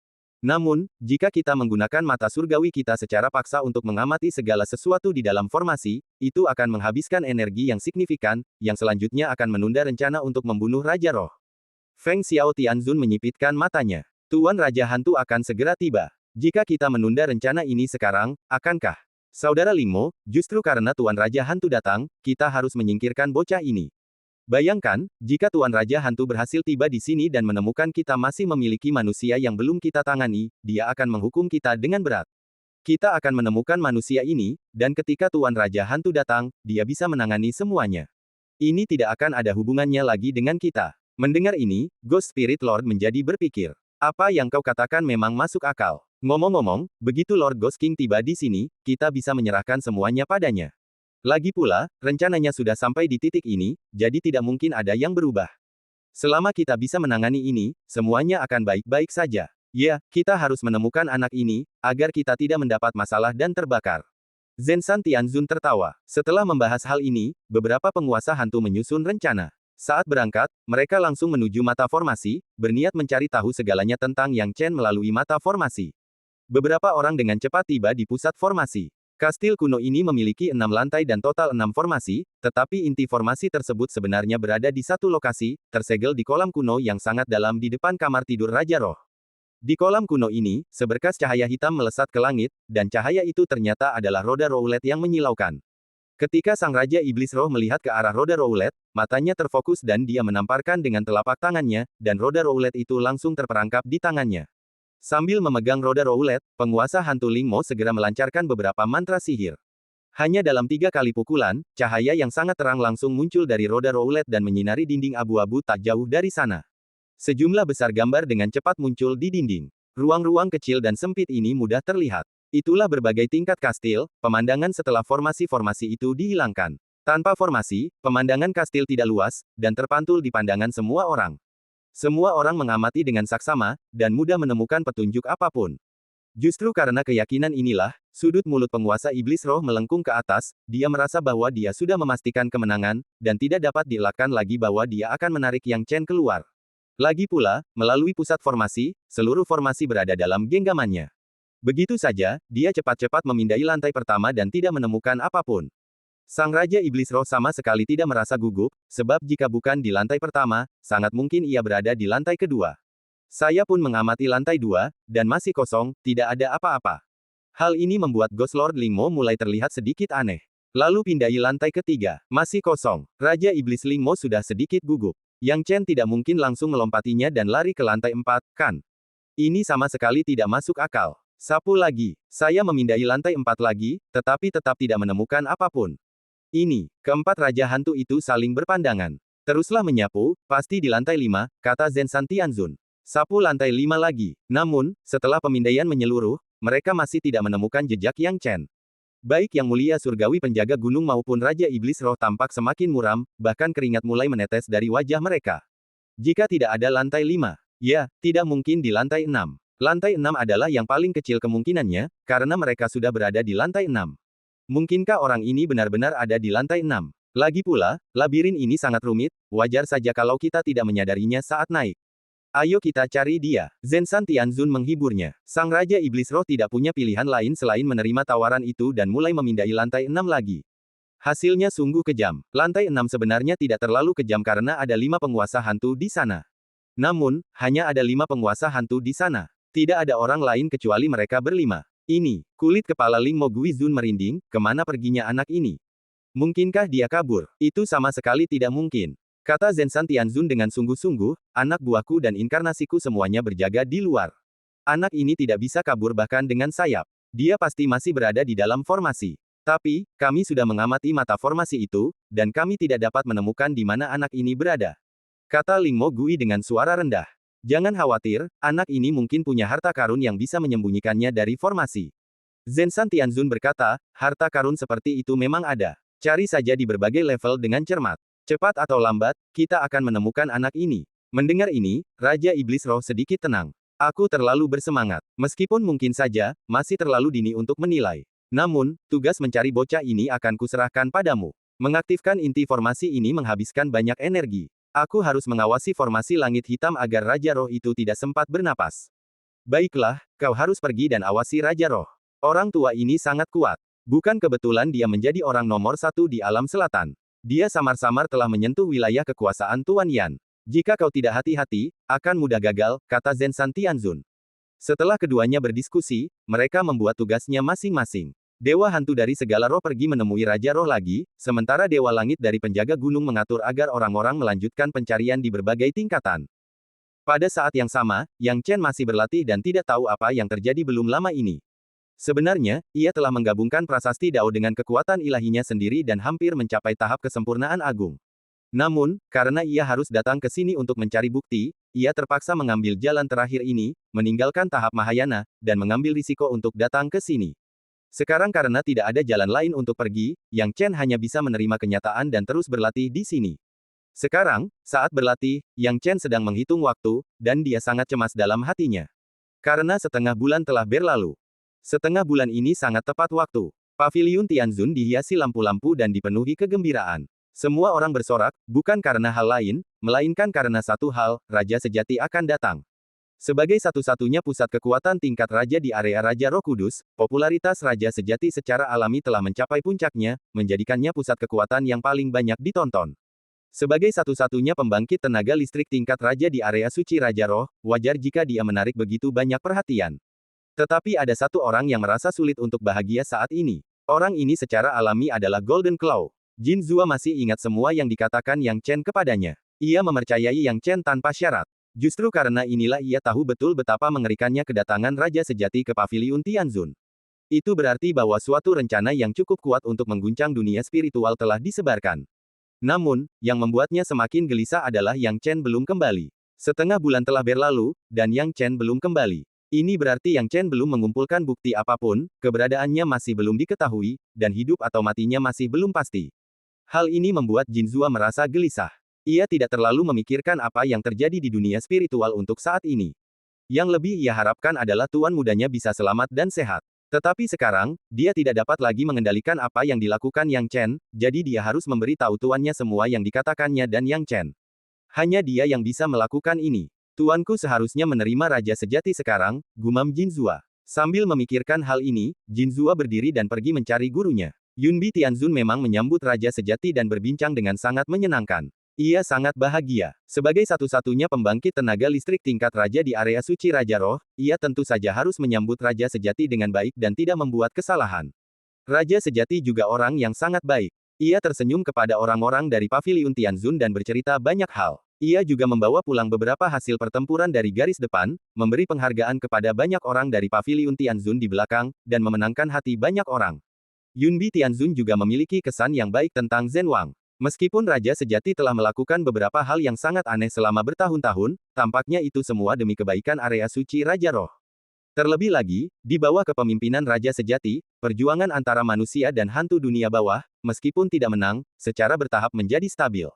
Namun, jika kita menggunakan mata surgawi kita secara paksa untuk mengamati segala sesuatu di dalam formasi, itu akan menghabiskan energi yang signifikan, yang selanjutnya akan menunda rencana untuk membunuh Raja Roh. Feng Xiao Tianzun menyipitkan matanya. Tuan Raja Hantu akan segera tiba. Jika kita menunda rencana ini sekarang, akankah? Saudara Lingmo, justru karena Tuan Raja Hantu datang, kita harus menyingkirkan bocah ini. Bayangkan, jika Tuan Raja Hantu berhasil tiba di sini dan menemukan kita masih memiliki manusia yang belum kita tangani, dia akan menghukum kita dengan berat. Kita akan menemukan manusia ini, dan ketika Tuan Raja Hantu datang, dia bisa menangani semuanya. Ini tidak akan ada hubungannya lagi dengan kita. Mendengar ini, Ghost Spirit Lord menjadi berpikir. Apa yang kau katakan memang masuk akal. Ngomong-ngomong, begitu Lord Ghost King tiba di sini, kita bisa menyerahkan semuanya padanya. Lagi pula, rencananya sudah sampai di titik ini, jadi tidak mungkin ada yang berubah. Selama kita bisa menangani ini, semuanya akan baik-baik saja. Ya, kita harus menemukan anak ini, agar kita tidak mendapat masalah dan terbakar. Zenshan Tianzun tertawa. Setelah membahas hal ini, beberapa penguasa hantu menyusun rencana. Saat berangkat, mereka langsung menuju mata formasi, berniat mencari tahu segalanya tentang Yang Chen melalui mata formasi. Beberapa orang dengan cepat tiba di pusat formasi. Kastil kuno ini memiliki 6 lantai dan total 6 formasi, tetapi inti formasi tersebut sebenarnya berada di satu lokasi, tersegel di kolam kuno yang sangat dalam di depan kamar tidur Raja Roh. Di kolam kuno ini, seberkas cahaya hitam melesat ke langit, dan cahaya itu ternyata adalah roda Rowlet yang menyilaukan. Ketika Sang Raja Iblis Roh melihat ke arah roda Rowlet, matanya terfokus dan dia menamparkan dengan telapak tangannya, dan roda Rowlet itu langsung terperangkap di tangannya. Sambil memegang roda Rowlet, penguasa hantu Lingmo segera melancarkan beberapa mantra sihir. Hanya dalam 3 kali pukulan, cahaya yang sangat terang langsung muncul dari roda Rowlet dan menyinari dinding abu-abu tak jauh dari sana. Sejumlah besar gambar dengan cepat muncul di dinding. Ruang-ruang kecil dan sempit ini mudah terlihat. Itulah berbagai tingkat kastil, pemandangan setelah formasi-formasi itu dihilangkan. Tanpa formasi, pemandangan kastil tidak luas, dan terpantul di pandangan semua orang. Semua orang mengamati dengan saksama, dan mudah menemukan petunjuk apapun. Justru karena keyakinan inilah, sudut mulut penguasa iblis roh melengkung ke atas, dia merasa bahwa dia sudah memastikan kemenangan, dan tidak dapat dielakkan lagi bahwa dia akan menarik Yang Chen keluar. Lagi pula, melalui pusat formasi, seluruh formasi berada dalam genggamannya. Begitu saja, dia cepat-cepat memindai lantai pertama dan tidak menemukan apapun. Sang Raja Iblis Roh sama sekali tidak merasa gugup, sebab jika bukan di lantai pertama, sangat mungkin ia berada di lantai kedua. Saya pun mengamati lantai 2, dan masih kosong, tidak ada apa-apa. Hal ini membuat Ghost Lord Lingmo mulai terlihat sedikit aneh. Lalu pindai lantai ketiga, masih kosong. Raja Iblis Lingmo sudah sedikit gugup. Yang Chen tidak mungkin langsung melompatinya dan lari ke lantai 4, kan? Ini sama sekali tidak masuk akal. Sapu lagi. Saya memindai lantai 4 lagi, tetapi tetap tidak menemukan apapun. Ini, keempat Raja Hantu itu saling berpandangan. Teruslah menyapu, pasti di lantai 5, kata Zenshan Tianzun. Sapu lantai 5 lagi. Namun, setelah pemindaian menyeluruh, mereka masih tidak menemukan jejak Yang Chen. Baik Yang Mulia Surgawi Penjaga Gunung maupun Raja Iblis Roh tampak semakin muram, bahkan keringat mulai menetes dari wajah mereka. Jika tidak ada lantai 5, ya, tidak mungkin di lantai 6. Lantai 6 adalah yang paling kecil kemungkinannya, karena mereka sudah berada di lantai 6. Mungkinkah orang ini benar-benar ada di lantai 6? Lagi pula, labirin ini sangat rumit, wajar saja kalau kita tidak menyadarinya saat naik. Ayo kita cari dia. Zenshan Tianzun menghiburnya. Sang Raja Iblis Roh tidak punya pilihan lain selain menerima tawaran itu dan mulai memindai lantai 6 lagi. Hasilnya sungguh kejam. Lantai 6 sebenarnya tidak terlalu kejam karena ada 5 penguasa hantu di sana. Namun, hanya ada 5 penguasa hantu di sana. Tidak ada orang lain kecuali mereka berlima. Ini, kulit kepala Ling Mo Guizun merinding, kemana perginya anak ini? Mungkinkah dia kabur? Itu sama sekali tidak mungkin. Kata Zenshan Tianzun dengan sungguh-sungguh, anak buahku dan inkarnasiku semuanya berjaga di luar. Anak ini tidak bisa kabur bahkan dengan sayap. Dia pasti masih berada di dalam formasi. Tapi, kami sudah mengamati mata formasi itu, dan kami tidak dapat menemukan di mana anak ini berada. Kata Ling Mo Gui dengan suara rendah. Jangan khawatir, anak ini mungkin punya harta karun yang bisa menyembunyikannya dari formasi. Zenshan Tianzun berkata, harta karun seperti itu memang ada. Cari saja di berbagai level dengan cermat. Cepat atau lambat, kita akan menemukan anak ini. Mendengar ini, Raja Iblis Roh sedikit tenang. Aku terlalu bersemangat. Meskipun mungkin saja, masih terlalu dini untuk menilai. Namun, tugas mencari bocah ini akan kuserahkan padamu. Mengaktifkan inti formasi ini menghabiskan banyak energi. Aku harus mengawasi formasi langit hitam agar Raja Roh itu tidak sempat bernapas. Baiklah, kau harus pergi dan awasi Raja Roh. Orang tua ini sangat kuat. Bukan kebetulan dia menjadi orang nomor 1 di alam selatan. Dia samar-samar telah menyentuh wilayah kekuasaan Tuan Yan. Jika kau tidak hati-hati, akan mudah gagal, kata Zenshan Tianzun. Setelah keduanya berdiskusi, mereka membuat tugasnya masing-masing. Dewa hantu dari segala roh pergi menemui Raja Roh lagi, sementara Dewa Langit dari penjaga gunung mengatur agar orang-orang melanjutkan pencarian di berbagai tingkatan. Pada saat yang sama, Yang Chen masih berlatih dan tidak tahu apa yang terjadi belum lama ini. Sebenarnya, ia telah menggabungkan prasasti Dao dengan kekuatan ilahinya sendiri dan hampir mencapai tahap kesempurnaan agung. Namun, karena ia harus datang ke sini untuk mencari bukti, ia terpaksa mengambil jalan terakhir ini, meninggalkan tahap Mahayana, dan mengambil risiko untuk datang ke sini. Sekarang karena tidak ada jalan lain untuk pergi, Yang Chen hanya bisa menerima kenyataan dan terus berlatih di sini. Sekarang, saat berlatih, Yang Chen sedang menghitung waktu, dan dia sangat cemas dalam hatinya. Karena setengah bulan telah berlalu. Setengah bulan ini sangat tepat waktu. Paviliun Tianzun dihiasi lampu-lampu dan dipenuhi kegembiraan. Semua orang bersorak, bukan karena hal lain, melainkan karena satu hal, Raja Sejati akan datang. Sebagai satu-satunya pusat kekuatan tingkat Raja di area Raja Roh Kudus, popularitas Raja Sejati secara alami telah mencapai puncaknya, menjadikannya pusat kekuatan yang paling banyak ditonton. Sebagai satu-satunya pembangkit tenaga listrik tingkat Raja di area suci Raja Roh, wajar jika dia menarik begitu banyak perhatian. Tetapi ada satu orang yang merasa sulit untuk bahagia saat ini. Orang ini secara alami adalah Golden Claw. Jin Zua masih ingat semua yang dikatakan Yang Chen kepadanya. Ia mempercayai Yang Chen tanpa syarat. Justru karena inilah ia tahu betul betapa mengerikannya kedatangan Raja Sejati ke Paviliun Tianzun. Itu berarti bahwa suatu rencana yang cukup kuat untuk mengguncang dunia spiritual telah disebarkan. Namun, yang membuatnya semakin gelisah adalah Yang Chen belum kembali. Setengah bulan telah berlalu, dan Yang Chen belum kembali. Ini berarti Yang Chen belum mengumpulkan bukti apapun, keberadaannya masih belum diketahui, dan hidup atau matinya masih belum pasti. Hal ini membuat Jinzua merasa gelisah. Ia tidak terlalu memikirkan apa yang terjadi di dunia spiritual untuk saat ini. Yang lebih ia harapkan adalah tuan mudanya bisa selamat dan sehat. Tetapi sekarang, dia tidak dapat lagi mengendalikan apa yang dilakukan Yang Chen, jadi dia harus memberi tahu tuannya semua yang dikatakannya dan Yang Chen. Hanya dia yang bisa melakukan ini. Tuanku seharusnya menerima raja sejati sekarang, gumam Jinzua. Sambil memikirkan hal ini, Jinzua berdiri dan pergi mencari gurunya. Yunbi Tianzun memang menyambut raja sejati dan berbincang dengan sangat menyenangkan. Ia sangat bahagia. Sebagai satu-satunya pembangkit tenaga listrik tingkat raja di area suci Raja Roh, ia tentu saja harus menyambut raja sejati dengan baik dan tidak membuat kesalahan. Raja sejati juga orang yang sangat baik. Ia tersenyum kepada orang-orang dari Paviliun Tianzun dan bercerita banyak hal. Ia juga membawa pulang beberapa hasil pertempuran dari garis depan, memberi penghargaan kepada banyak orang dari Paviliun Tianzun di belakang, dan memenangkan hati banyak orang. Yunbi Tianzun juga memiliki kesan yang baik tentang Zhen Wang. Meskipun Raja Sejati telah melakukan beberapa hal yang sangat aneh selama bertahun-tahun, tampaknya itu semua demi kebaikan area suci Raja Roh. Terlebih lagi, di bawah kepemimpinan Raja Sejati, perjuangan antara manusia dan hantu dunia bawah, meskipun tidak menang, secara bertahap menjadi stabil.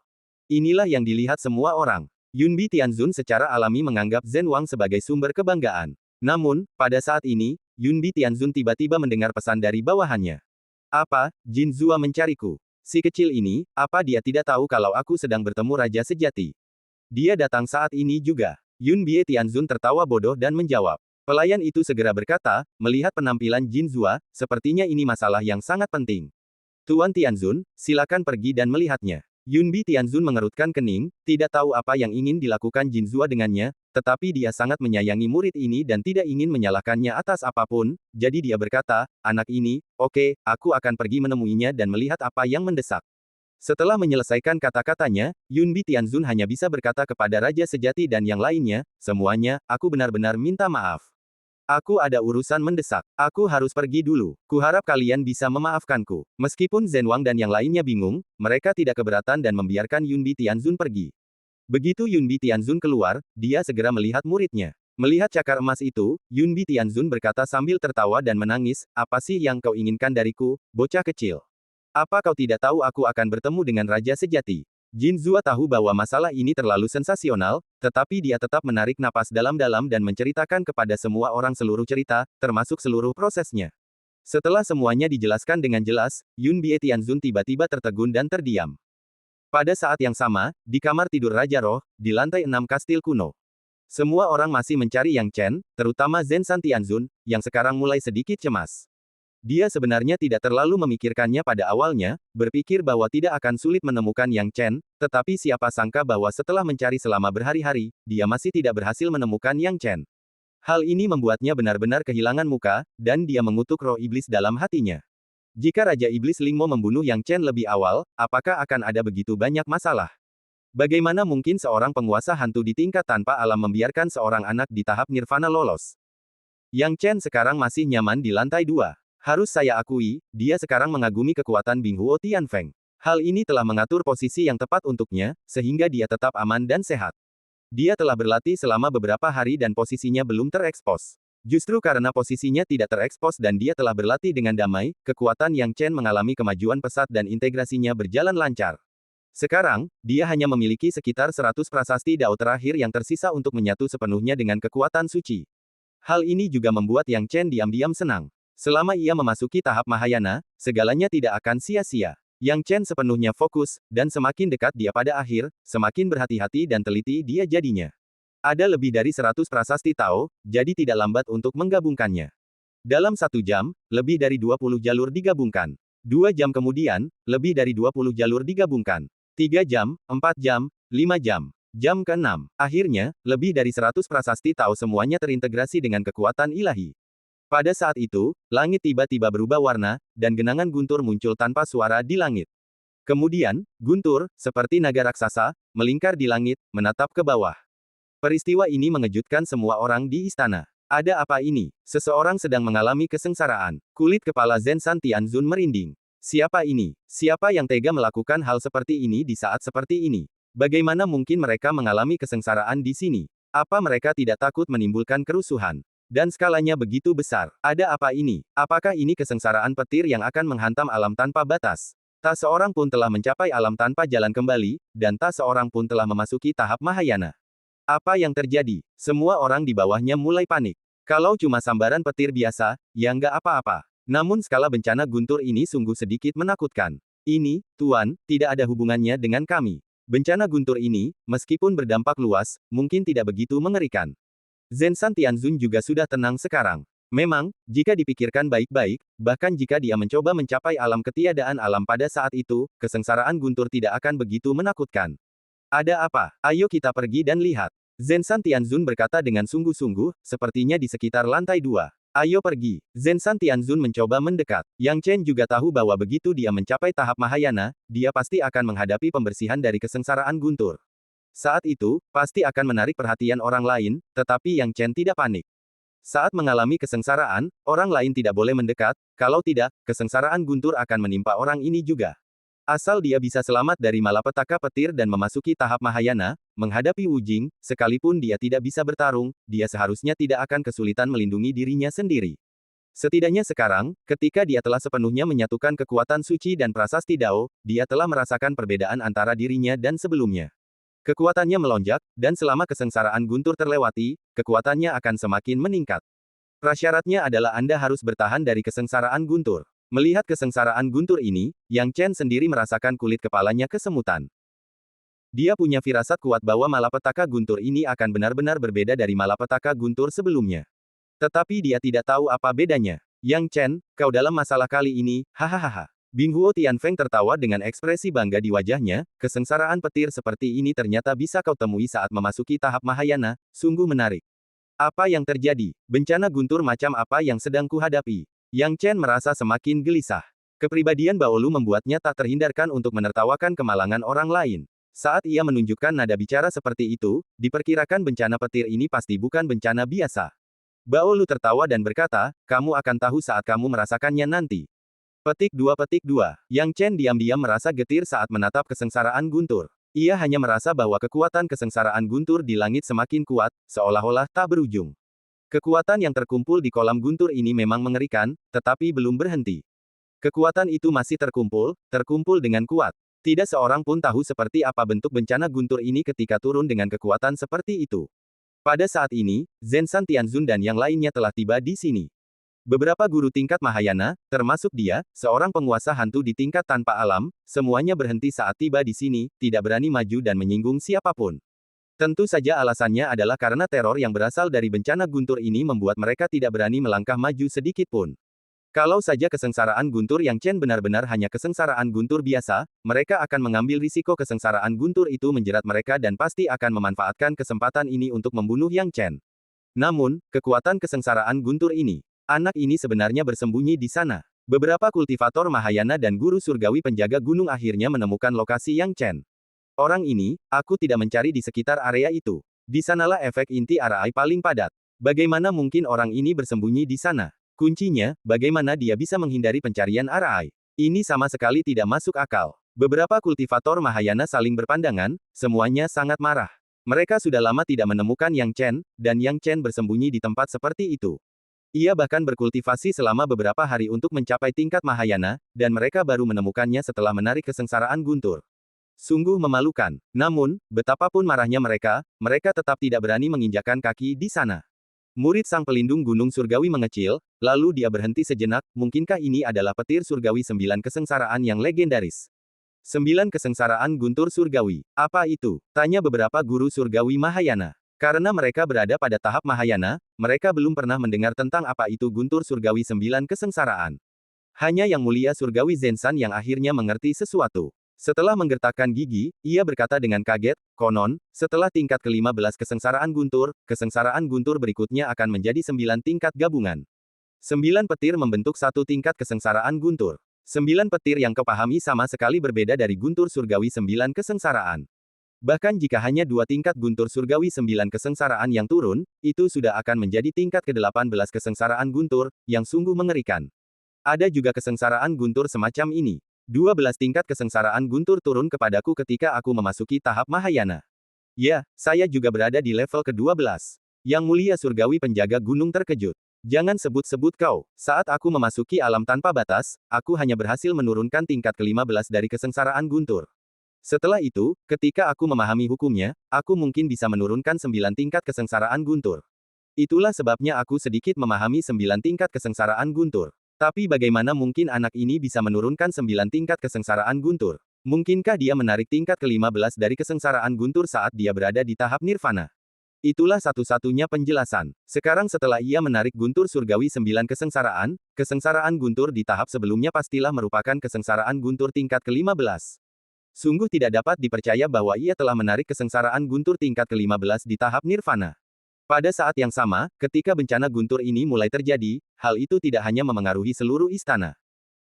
Inilah yang dilihat semua orang. Yunbi Tianzun secara alami menganggap Zhen Wang sebagai sumber kebanggaan. Namun, pada saat ini, Yunbi Tianzun tiba-tiba mendengar pesan dari bawahannya. Apa, Jinzua mencariku? Si kecil ini, apa dia tidak tahu kalau aku sedang bertemu Raja Sejati? Dia datang saat ini juga. Yunbi Tianzun tertawa bodoh dan menjawab. Pelayan itu segera berkata, melihat penampilan Jinzua, sepertinya ini masalah yang sangat penting. Tuan Tianzun, silakan pergi dan melihatnya. Yunbi Tianzun mengerutkan kening, tidak tahu apa yang ingin dilakukan Jinzua dengannya, tetapi dia sangat menyayangi murid ini dan tidak ingin menyalahkannya atas apapun, jadi dia berkata, anak ini, oke, aku akan pergi menemuinya dan melihat apa yang mendesak. Setelah menyelesaikan kata-katanya, Yunbi Tianzun hanya bisa berkata kepada Raja Sejati dan yang lainnya, semuanya, aku benar-benar minta maaf. Aku ada urusan mendesak. Aku harus pergi dulu. Kuharap kalian bisa memaafkanku. Meskipun Zhen Wang dan yang lainnya bingung, mereka tidak keberatan dan membiarkan Yunbi Tianzun pergi. Begitu Yunbi Tianzun keluar, dia segera melihat muridnya. Melihat cakar emas itu, Yunbi Tianzun berkata sambil tertawa dan menangis, apa sih yang kau inginkan dariku, bocah kecil? Apa kau tidak tahu aku akan bertemu dengan Raja Sejati? Jinzua tahu bahwa masalah ini terlalu sensasional, tetapi dia tetap menarik napas dalam-dalam dan menceritakan kepada semua orang seluruh cerita, termasuk seluruh prosesnya. Setelah semuanya dijelaskan dengan jelas, Yunbi Tianzun tiba-tiba tertegun dan terdiam. Pada saat yang sama, di kamar tidur Raja Roh, di lantai 6 kastil kuno. Semua orang masih mencari Yang Chen, terutama Zhen San Tianzun, yang sekarang mulai sedikit cemas. Dia sebenarnya tidak terlalu memikirkannya pada awalnya, berpikir bahwa tidak akan sulit menemukan Yang Chen, tetapi siapa sangka bahwa setelah mencari selama berhari-hari, dia masih tidak berhasil menemukan Yang Chen. Hal ini membuatnya benar-benar kehilangan muka, dan dia mengutuk roh iblis dalam hatinya. Jika Raja Iblis Lingmo membunuh Yang Chen lebih awal, apakah akan ada begitu banyak masalah? Bagaimana mungkin seorang penguasa hantu di tingkat tanpa alam membiarkan seorang anak di tahap nirvana lolos? Yang Chen sekarang masih nyaman di lantai 2. Harus saya akui, dia sekarang mengagumi kekuatan Binghuo Tianfeng. Hal ini telah mengatur posisi yang tepat untuknya, sehingga dia tetap aman dan sehat. Dia telah berlatih selama beberapa hari dan posisinya belum terekspos. Justru karena posisinya tidak terekspos dan dia telah berlatih dengan damai, kekuatan Yang Chen mengalami kemajuan pesat dan integrasinya berjalan lancar. Sekarang, dia hanya memiliki sekitar 100 prasasti Dao terakhir yang tersisa untuk menyatu sepenuhnya dengan kekuatan suci. Hal ini juga membuat Yang Chen diam-diam senang. Selama ia memasuki tahap Mahayana, segalanya tidak akan sia-sia. Yang Chen sepenuhnya fokus, dan semakin dekat dia pada akhir, semakin berhati-hati dan teliti dia jadinya. Ada lebih dari 100 prasasti Tao, jadi tidak lambat untuk menggabungkannya. Dalam 1 jam, lebih dari 20 jalur digabungkan. 2 jam kemudian, lebih dari 20 jalur digabungkan. 3 jam, 4 jam, 5 jam. Jam ke-6. Akhirnya, lebih dari 100 prasasti Tao semuanya terintegrasi dengan kekuatan ilahi. Pada saat itu, langit tiba-tiba berubah warna, dan genangan guntur muncul tanpa suara di langit. Kemudian, guntur, seperti naga raksasa, melingkar di langit, menatap ke bawah. Peristiwa ini mengejutkan semua orang di istana. Ada apa ini? Seseorang sedang mengalami kesengsaraan. Kulit kepala Zhen San Tianzun merinding. Siapa ini? Siapa yang tega melakukan hal seperti ini di saat seperti ini? Bagaimana mungkin mereka mengalami kesengsaraan di sini? Apa mereka tidak takut menimbulkan kerusuhan? Dan skalanya begitu besar. Ada apa ini? Apakah ini kesengsaraan petir yang akan menghantam alam tanpa batas? Tak seorang pun telah mencapai alam tanpa jalan kembali, dan tak seorang pun telah memasuki tahap Mahayana. Apa yang terjadi? Semua orang di bawahnya mulai panik. Kalau cuma sambaran petir biasa, ya nggak apa-apa. Namun skala bencana guntur ini sungguh sedikit menakutkan. Ini, Tuan, tidak ada hubungannya dengan kami. Bencana guntur ini, meskipun berdampak luas, mungkin tidak begitu mengerikan. Zenshan Tianzun juga sudah tenang sekarang. Memang, jika dipikirkan baik-baik, bahkan jika dia mencoba mencapai alam ketiadaan alam pada saat itu, kesengsaraan guntur tidak akan begitu menakutkan. Ada apa? Ayo kita pergi dan lihat. Zenshan Tianzun berkata dengan sungguh-sungguh, sepertinya di sekitar lantai 2. Ayo pergi. Zenshan Tianzun mencoba mendekat. Yang Chen juga tahu bahwa begitu dia mencapai tahap Mahayana, dia pasti akan menghadapi pembersihan dari kesengsaraan guntur. Saat itu, pasti akan menarik perhatian orang lain, tetapi Yang Chen tidak panik. Saat mengalami kesengsaraan, orang lain tidak boleh mendekat, kalau tidak, kesengsaraan guntur akan menimpa orang ini juga. Asal dia bisa selamat dari malapetaka petir dan memasuki tahap Mahayana, menghadapi Wu Jing, sekalipun dia tidak bisa bertarung, dia seharusnya tidak akan kesulitan melindungi dirinya sendiri. Setidaknya sekarang, ketika dia telah sepenuhnya menyatukan kekuatan suci dan prasasti Dao, dia telah merasakan perbedaan antara dirinya dan sebelumnya. Kekuatannya melonjak, dan selama kesengsaraan guntur terlewati, kekuatannya akan semakin meningkat. Prasyaratnya adalah Anda harus bertahan dari kesengsaraan guntur. Melihat kesengsaraan guntur ini, Yang Chen sendiri merasakan kulit kepalanya kesemutan. Dia punya firasat kuat bahwa malapetaka guntur ini akan benar-benar berbeda dari malapetaka guntur sebelumnya. Tetapi dia tidak tahu apa bedanya. Yang Chen, kau dalam masalah kali ini, hahaha. Binghuo Tianfeng tertawa dengan ekspresi bangga di wajahnya, kesengsaraan petir seperti ini ternyata bisa kau temui saat memasuki tahap Mahayana, sungguh menarik. Apa yang terjadi? Bencana guntur macam apa yang sedang kuhadapi? Yang Chen merasa semakin gelisah. Kepribadian Baolu membuatnya tak terhindarkan untuk menertawakan kemalangan orang lain. Saat ia menunjukkan nada bicara seperti itu, diperkirakan bencana petir ini pasti bukan bencana biasa. Baolu tertawa dan berkata, kamu akan tahu saat kamu merasakannya nanti. Petik 2. Yang Chen diam-diam merasa getir saat menatap kesengsaraan guntur. Ia hanya merasa bahwa kekuatan kesengsaraan guntur di langit semakin kuat, seolah-olah tak berujung. Kekuatan yang terkumpul di kolam guntur ini memang mengerikan, tetapi belum berhenti. Kekuatan itu masih terkumpul dengan kuat. Tidak seorang pun tahu seperti apa bentuk bencana guntur ini ketika turun dengan kekuatan seperti itu. Pada saat ini, Zenshan Tianzun dan yang lainnya telah tiba di sini. Beberapa guru tingkat Mahayana, termasuk dia, seorang penguasa hantu di tingkat tanpa alam, semuanya berhenti saat tiba di sini, tidak berani maju dan menyinggung siapapun. Tentu saja alasannya adalah karena teror yang berasal dari bencana guntur ini membuat mereka tidak berani melangkah maju sedikit pun. Kalau saja kesengsaraan guntur Yang Chen benar-benar hanya kesengsaraan guntur biasa, mereka akan mengambil risiko kesengsaraan guntur itu menjerat mereka dan pasti akan memanfaatkan kesempatan ini untuk membunuh Yang Chen. Namun, kekuatan kesengsaraan guntur ini, anak ini sebenarnya bersembunyi di sana. Beberapa kultivator Mahayana dan guru surgawi penjaga gunung akhirnya menemukan lokasi Yang Chen. Orang ini, aku tidak mencari di sekitar area itu. Di sanalah efek inti RI paling padat. Bagaimana mungkin orang ini bersembunyi di sana? Kuncinya, bagaimana dia bisa menghindari pencarian RI? Ini sama sekali tidak masuk akal. Beberapa kultivator Mahayana saling berpandangan, semuanya sangat marah. Mereka sudah lama tidak menemukan Yang Chen, dan Yang Chen bersembunyi di tempat seperti itu. Ia bahkan berkultivasi selama beberapa hari untuk mencapai tingkat Mahayana, dan mereka baru menemukannya setelah menarik kesengsaraan guntur. Sungguh memalukan. Namun, betapapun marahnya mereka tetap tidak berani menginjakkan kaki di sana. Murid sang pelindung gunung surgawi mengecil, lalu dia berhenti sejenak, mungkinkah ini adalah petir surgawi 9 kesengsaraan yang legendaris? 9 kesengsaraan guntur surgawi. Apa itu? Tanya beberapa guru surgawi Mahayana. Karena mereka berada pada tahap Mahayana, mereka belum pernah mendengar tentang apa itu guntur surgawi 9 kesengsaraan. Hanya Yang Mulia Surgawi Zenshan yang akhirnya mengerti sesuatu. Setelah menggertakkan gigi, ia berkata dengan kaget, konon, setelah tingkat ke-15 kesengsaraan guntur berikutnya akan menjadi 9 tingkat gabungan. 9 petir membentuk satu tingkat kesengsaraan guntur. 9 petir yang kau pahami sama sekali berbeda dari guntur surgawi 9 kesengsaraan. Bahkan jika hanya 2 tingkat guntur surgawi 9 kesengsaraan yang turun, itu sudah akan menjadi tingkat ke-18 kesengsaraan guntur, yang sungguh mengerikan. Ada juga kesengsaraan guntur semacam ini. 12 tingkat kesengsaraan guntur turun kepadaku ketika aku memasuki tahap Mahayana. Ya, saya juga berada di level ke-12. Yang mulia surgawi penjaga gunung terkejut. Jangan sebut-sebut kau. Saat aku memasuki alam tanpa batas, aku hanya berhasil menurunkan tingkat ke-15 dari kesengsaraan guntur. Setelah itu, ketika aku memahami hukumnya, aku mungkin bisa menurunkan 9 tingkat kesengsaraan guntur. Itulah sebabnya aku sedikit memahami 9 tingkat kesengsaraan guntur. Tapi bagaimana mungkin anak ini bisa menurunkan 9 tingkat kesengsaraan guntur? Mungkinkah dia menarik tingkat ke-15 dari kesengsaraan guntur saat dia berada di tahap nirvana? Itulah satu-satunya penjelasan. Sekarang setelah ia menarik guntur surgawi 9 kesengsaraan guntur di tahap sebelumnya pastilah merupakan kesengsaraan guntur tingkat ke-15. Sungguh tidak dapat dipercaya bahwa ia telah menarik kesengsaraan guntur tingkat ke-15 di tahap nirvana. Pada saat yang sama, ketika bencana guntur ini mulai terjadi, hal itu tidak hanya memengaruhi seluruh istana.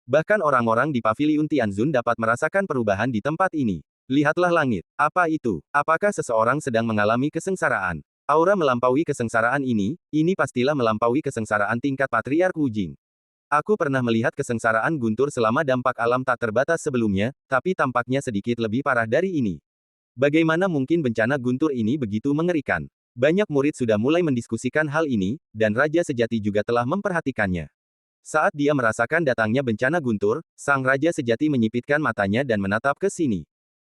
Bahkan orang-orang di Paviliun Tianzun dapat merasakan perubahan di tempat ini. Lihatlah langit. Apa itu? Apakah seseorang sedang mengalami kesengsaraan? Aura melampaui kesengsaraan ini pastilah melampaui kesengsaraan tingkat Patriark Wu Jing. Aku pernah melihat kesengsaraan guntur selama dampak alam tak terbatas sebelumnya, tapi tampaknya sedikit lebih parah dari ini. Bagaimana mungkin bencana guntur ini begitu mengerikan? Banyak murid sudah mulai mendiskusikan hal ini, dan Raja Sejati juga telah memperhatikannya. Saat dia merasakan datangnya bencana guntur, Sang Raja Sejati menyipitkan matanya dan menatap ke sini.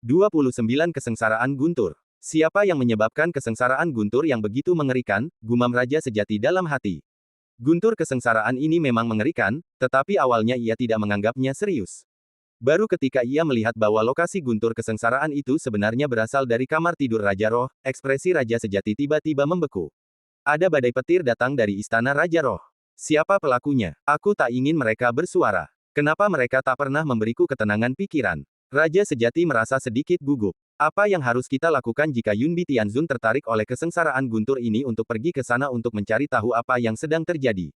29 kesengsaraan guntur. Siapa yang menyebabkan kesengsaraan guntur yang begitu mengerikan, gumam Raja Sejati dalam hati. Guntur kesengsaraan ini memang mengerikan, tetapi awalnya ia tidak menganggapnya serius. Baru ketika ia melihat bahwa lokasi guntur kesengsaraan itu sebenarnya berasal dari kamar tidur Raja Roh, ekspresi Raja Sejati tiba-tiba membeku. Ada badai petir datang dari istana Raja Roh. Siapa pelakunya? Aku tak ingin mereka bersuara. Kenapa mereka tak pernah memberiku ketenangan pikiran? Raja Sejati merasa sedikit gugup. Apa yang harus kita lakukan jika Yunbi Tianzun tertarik oleh kesengsaraan guntur ini untuk pergi ke sana untuk mencari tahu apa yang sedang terjadi?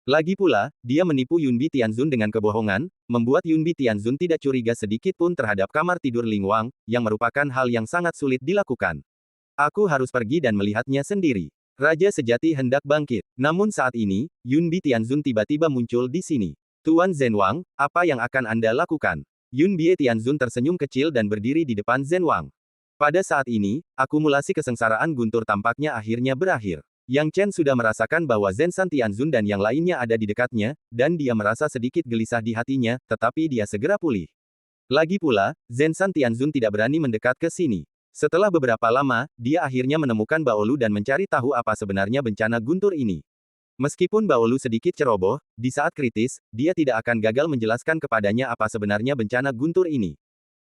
Lagi pula, dia menipu Yunbi Tianzun dengan kebohongan, membuat Yunbi Tianzun tidak curiga sedikit pun terhadap kamar tidur Ling Wang, yang merupakan hal yang sangat sulit dilakukan. Aku harus pergi dan melihatnya sendiri. Raja Sejati hendak bangkit. Namun saat ini, Yunbi Tianzun tiba-tiba muncul di sini. Tuan Zhen Wang, apa yang akan Anda lakukan? Yunbi Tianzun tersenyum kecil dan berdiri di depan Zhen Wang. Pada saat ini, akumulasi kesengsaraan guntur tampaknya akhirnya berakhir. Yang Chen sudah merasakan bahwa Zhen San Tianzun dan yang lainnya ada di dekatnya, dan dia merasa sedikit gelisah di hatinya, tetapi dia segera pulih. Lagi pula, Zhen San Tianzun tidak berani mendekat ke sini. Setelah beberapa lama, dia akhirnya menemukan Baolu dan mencari tahu apa sebenarnya bencana guntur ini. Meskipun Baolu sedikit ceroboh, di saat kritis, dia tidak akan gagal menjelaskan kepadanya apa sebenarnya bencana guntur ini.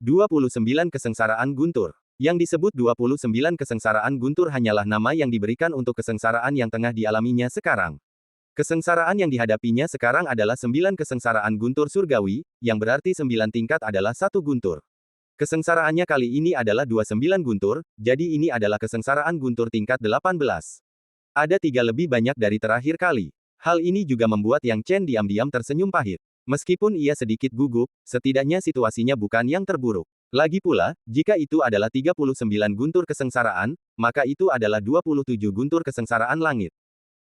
29 kesengsaraan guntur. Yang disebut 29 kesengsaraan guntur hanyalah nama yang diberikan untuk kesengsaraan yang tengah dialaminya sekarang. Kesengsaraan yang dihadapinya sekarang adalah 9 kesengsaraan guntur surgawi, yang berarti 9 tingkat adalah 1 guntur. Kesengsaraannya kali ini adalah 29 guntur, jadi ini adalah kesengsaraan guntur tingkat 18. Ada 3 lebih banyak dari terakhir kali. Hal ini juga membuat Yang Chen diam-diam tersenyum pahit. Meskipun ia sedikit gugup, setidaknya situasinya bukan yang terburuk. Lagi pula, jika itu adalah 39 guntur kesengsaraan, maka itu adalah 27 guntur kesengsaraan langit.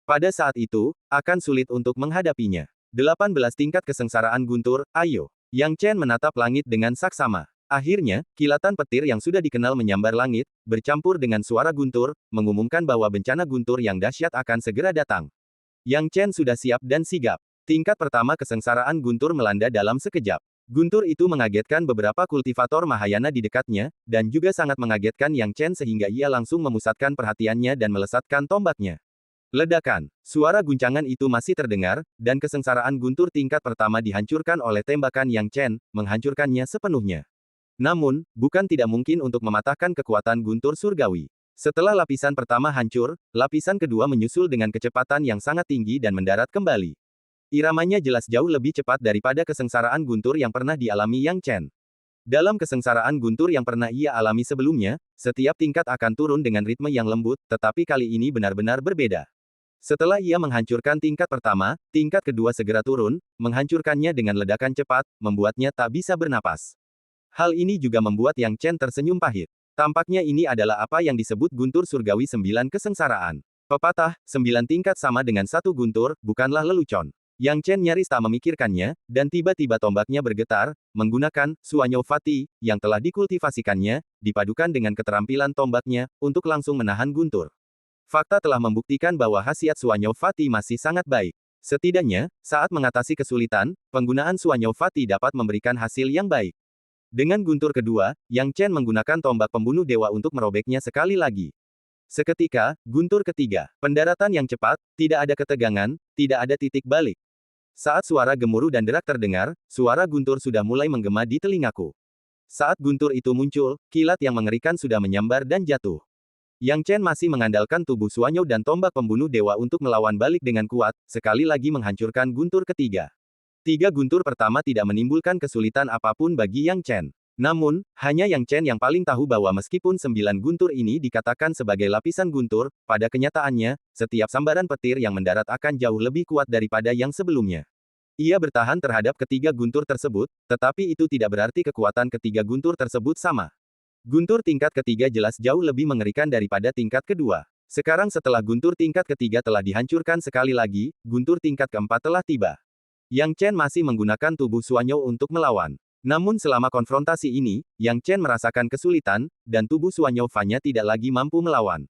Pada saat itu, akan sulit untuk menghadapinya. 18 tingkat kesengsaraan guntur, ayo. Yang Chen menatap langit dengan saksama. Akhirnya, kilatan petir yang sudah dikenal menyambar langit, bercampur dengan suara guntur, mengumumkan bahwa bencana guntur yang dahsyat akan segera datang. Yang Chen sudah siap dan sigap. Tingkat pertama kesengsaraan guntur melanda dalam sekejap. Guntur itu mengagetkan beberapa kultivator Mahayana di dekatnya, dan juga sangat mengagetkan Yang Chen sehingga ia langsung memusatkan perhatiannya dan melesatkan tombaknya. Ledakan. Suara guncangan itu masih terdengar, dan kesengsaraan guntur tingkat pertama dihancurkan oleh tembakan Yang Chen, menghancurkannya sepenuhnya. Namun, bukan tidak mungkin untuk mematahkan kekuatan guntur surgawi. Setelah lapisan pertama hancur, lapisan kedua menyusul dengan kecepatan yang sangat tinggi dan mendarat kembali. Iramanya jelas jauh lebih cepat daripada kesengsaraan guntur yang pernah dialami Yang Chen. Dalam kesengsaraan guntur yang pernah ia alami sebelumnya, setiap tingkat akan turun dengan ritme yang lembut, tetapi kali ini benar-benar berbeda. Setelah ia menghancurkan tingkat pertama, tingkat kedua segera turun, menghancurkannya dengan ledakan cepat, membuatnya tak bisa bernapas. Hal ini juga membuat Yang Chen tersenyum pahit. Tampaknya ini adalah apa yang disebut guntur surgawi 9 kesengsaraan. Pepatah, 9 tingkat sama dengan 1 guntur, bukanlah lelucon. Yang Chen nyaris tak memikirkannya, dan tiba-tiba tombaknya bergetar, menggunakan Suanyo Fati, yang telah dikultivasikannya, dipadukan dengan keterampilan tombaknya, untuk langsung menahan guntur. Fakta telah membuktikan bahwa khasiat Suanyo Fati masih sangat baik. Setidaknya, saat mengatasi kesulitan, penggunaan Suanyo Fati dapat memberikan hasil yang baik. Dengan guntur kedua, Yang Chen menggunakan tombak pembunuh dewa untuk merobeknya sekali lagi. Seketika, guntur ketiga, pendaratan yang cepat, tidak ada ketegangan, tidak ada titik balik. Saat suara gemuruh dan derak terdengar, suara guntur sudah mulai menggema di telingaku. Saat guntur itu muncul, kilat yang mengerikan sudah menyambar dan jatuh. Yang Chen masih mengandalkan tubuh Suanyo dan tombak pembunuh dewa untuk melawan balik dengan kuat, sekali lagi menghancurkan guntur ketiga. 3 guntur pertama tidak menimbulkan kesulitan apapun bagi Yang Chen. Namun, hanya Yang Chen yang paling tahu bahwa meskipun 9 guntur ini dikatakan sebagai lapisan guntur, pada kenyataannya, setiap sambaran petir yang mendarat akan jauh lebih kuat daripada yang sebelumnya. Ia bertahan terhadap ketiga guntur tersebut, tetapi itu tidak berarti kekuatan ketiga guntur tersebut sama. Guntur tingkat ketiga jelas jauh lebih mengerikan daripada tingkat kedua. Sekarang setelah guntur tingkat ketiga telah dihancurkan sekali lagi, guntur tingkat keempat telah tiba. Yang Chen masih menggunakan tubuh Suanyo untuk melawan. Namun selama konfrontasi ini, Yang Chen merasakan kesulitan, dan tubuh Suanyo Fanya tidak lagi mampu melawan.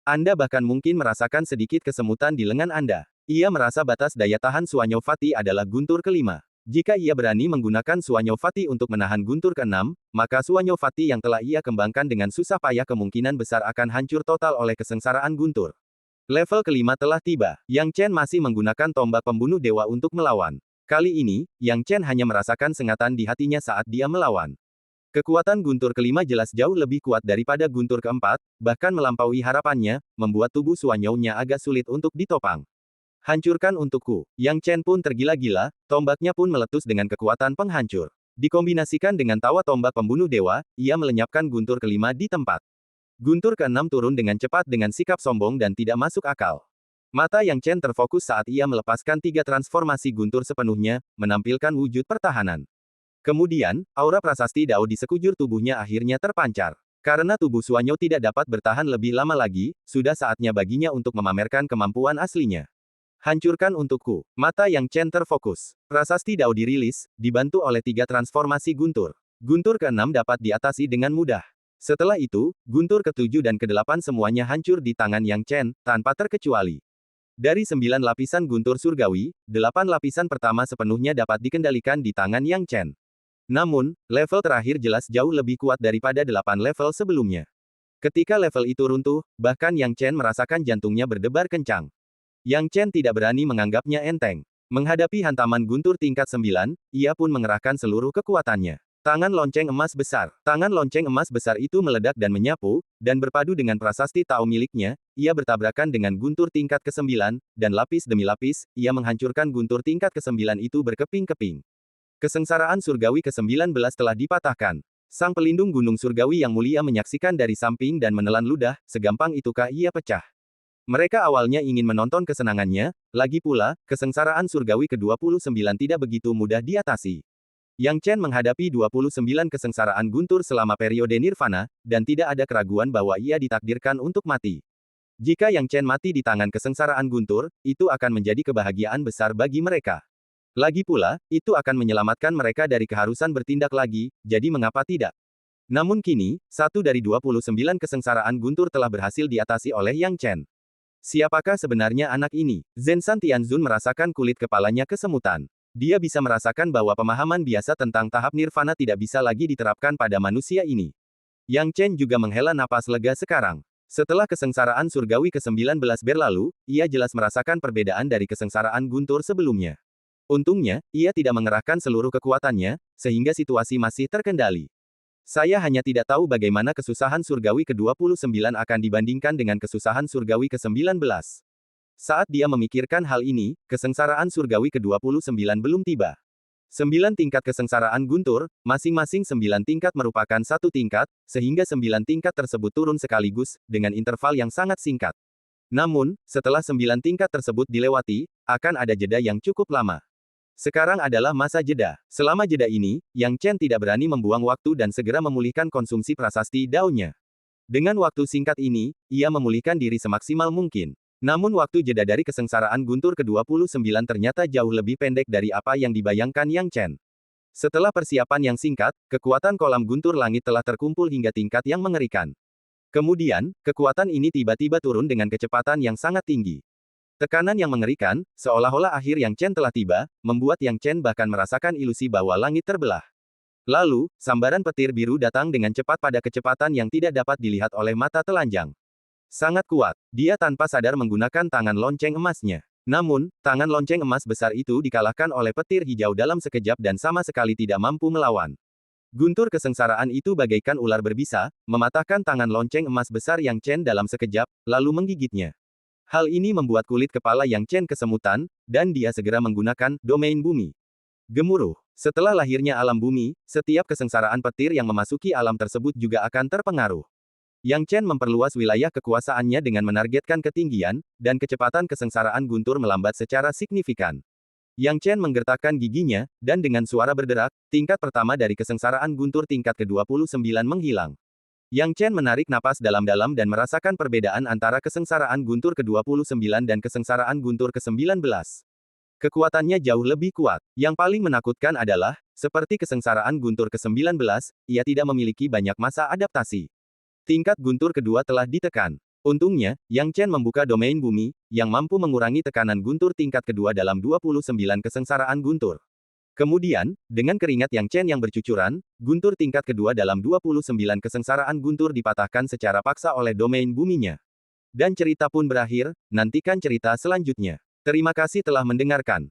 Anda bahkan mungkin merasakan sedikit kesemutan di lengan Anda. Ia merasa batas daya tahan Suanyo Fati adalah guntur kelima. Jika ia berani menggunakan Suanyo Fati untuk menahan guntur keenam, maka Suanyo Fati yang telah ia kembangkan dengan susah payah kemungkinan besar akan hancur total oleh kesengsaraan guntur. Level kelima telah tiba. Yang Chen masih menggunakan tombak pembunuh dewa untuk melawan. Kali ini, Yang Chen hanya merasakan sengatan di hatinya saat dia melawan. Kekuatan guntur kelima jelas jauh lebih kuat daripada guntur keempat, bahkan melampaui harapannya, membuat tubuh Suanyo-nya agak sulit untuk ditopang. Hancurkan untukku. Yang Chen pun tergila-gila, tombaknya pun meletus dengan kekuatan penghancur. Dikombinasikan dengan tawa tombak pembunuh dewa, ia melenyapkan guntur kelima di tempat. Guntur keenam turun dengan cepat dengan sikap sombong dan tidak masuk akal. Mata Yang Chen terfokus saat ia melepaskan 3 transformasi guntur sepenuhnya, menampilkan wujud pertahanan. Kemudian, aura prasasti Dao di sekujur tubuhnya akhirnya terpancar. Karena tubuh Suanyo tidak dapat bertahan lebih lama lagi, sudah saatnya baginya untuk memamerkan kemampuan aslinya. Hancurkan untukku. Mata Yang Chen terfokus. Prasasti Dao dirilis, dibantu oleh 3 transformasi guntur. Guntur ke-6 dapat diatasi dengan mudah. Setelah itu, guntur ke-7 dan ke-8 semuanya hancur di tangan Yang Chen, tanpa terkecuali. Dari 9 lapisan guntur surgawi, 8 lapisan pertama sepenuhnya dapat dikendalikan di tangan Yang Chen. Namun, level terakhir jelas jauh lebih kuat daripada 8 level sebelumnya. Ketika level itu runtuh, bahkan Yang Chen merasakan jantungnya berdebar kencang. Yang Chen tidak berani menganggapnya enteng. Menghadapi hantaman guntur tingkat 9, ia pun mengerahkan seluruh kekuatannya. Tangan lonceng emas besar. Tangan lonceng emas besar itu meledak dan menyapu, dan berpadu dengan prasasti Tao miliknya, ia bertabrakan dengan guntur tingkat ke-9, dan lapis demi lapis, ia menghancurkan guntur tingkat ke-9 itu berkeping-keping. Kesengsaraan surgawi ke-19 telah dipatahkan. Sang pelindung gunung surgawi yang mulia menyaksikan dari samping dan menelan ludah, segampang itukah ia pecah. Mereka awalnya ingin menonton kesenangannya, lagi pula, kesengsaraan surgawi ke-29 tidak begitu mudah diatasi. Yang Chen menghadapi 29 kesengsaraan guntur selama periode nirvana, dan tidak ada keraguan bahwa ia ditakdirkan untuk mati. Jika Yang Chen mati di tangan kesengsaraan guntur, itu akan menjadi kebahagiaan besar bagi mereka. Lagi pula, itu akan menyelamatkan mereka dari keharusan bertindak lagi, jadi mengapa tidak? Namun kini, 1 dari 29 kesengsaraan guntur telah berhasil diatasi oleh Yang Chen. Siapakah sebenarnya anak ini? Zenshan Tianzun merasakan kulit kepalanya kesemutan. Dia bisa merasakan bahwa pemahaman biasa tentang tahap nirvana tidak bisa lagi diterapkan pada manusia ini. Yang Chen juga menghela napas lega sekarang. Setelah kesengsaraan surgawi ke-19 berlalu, ia jelas merasakan perbedaan dari kesengsaraan guntur sebelumnya. Untungnya, ia tidak mengerahkan seluruh kekuatannya, sehingga situasi masih terkendali. Saya hanya tidak tahu bagaimana kesusahan surgawi ke-29 akan dibandingkan dengan kesusahan surgawi ke-19. Saat dia memikirkan hal ini, kesengsaraan surgawi ke-29 belum tiba. 9 tingkat kesengsaraan guntur, masing-masing 9 tingkat merupakan 1 tingkat, sehingga 9 tingkat tersebut turun sekaligus, dengan interval yang sangat singkat. Namun, setelah 9 tingkat tersebut dilewati, akan ada jeda yang cukup lama. Sekarang adalah masa jeda. Selama jeda ini, Yang Chen tidak berani membuang waktu dan segera memulihkan konsumsi prasasti Dao-nya. Dengan waktu singkat ini, ia memulihkan diri semaksimal mungkin. Namun waktu jeda dari kesengsaraan guntur ke-29 ternyata jauh lebih pendek dari apa yang dibayangkan Yang Chen. Setelah persiapan yang singkat, kekuatan kolam guntur langit telah terkumpul hingga tingkat yang mengerikan. Kemudian, kekuatan ini tiba-tiba turun dengan kecepatan yang sangat tinggi. Tekanan yang mengerikan, seolah-olah akhir Yang Chen telah tiba, membuat Yang Chen bahkan merasakan ilusi bahwa langit terbelah. Lalu, sambaran petir biru datang dengan cepat pada kecepatan yang tidak dapat dilihat oleh mata telanjang. Sangat kuat, dia tanpa sadar menggunakan tangan lonceng emasnya. Namun, tangan lonceng emas besar itu dikalahkan oleh petir hijau dalam sekejap dan sama sekali tidak mampu melawan. Guntur kesengsaraan itu bagaikan ular berbisa, mematahkan tangan lonceng emas besar Yang Chen dalam sekejap, lalu menggigitnya. Hal ini membuat kulit kepala Yang Chen kesemutan, dan dia segera menggunakan domain bumi. Gemuruh. Setelah lahirnya alam bumi, setiap kesengsaraan petir yang memasuki alam tersebut juga akan terpengaruh. Yang Chen memperluas wilayah kekuasaannya dengan menargetkan ketinggian, dan kecepatan kesengsaraan guntur melambat secara signifikan. Yang Chen menggertakkan giginya, dan dengan suara berderak, tingkat pertama dari kesengsaraan guntur tingkat ke-29 menghilang. Yang Chen menarik napas dalam-dalam dan merasakan perbedaan antara kesengsaraan guntur ke-29 dan kesengsaraan guntur ke-19. Kekuatannya jauh lebih kuat. Yang paling menakutkan adalah, seperti kesengsaraan guntur ke-19, ia tidak memiliki banyak masa adaptasi. Tingkat guntur kedua telah ditekan. Untungnya, Yang Chen membuka domain bumi, yang mampu mengurangi tekanan guntur tingkat kedua dalam 29 kesengsaraan guntur. Kemudian, dengan keringat Yang Chen yang bercucuran, guntur tingkat kedua dalam 29 kesengsaraan guntur dipatahkan secara paksa oleh domain buminya. Dan cerita pun berakhir, nantikan cerita selanjutnya. Terima kasih telah mendengarkan.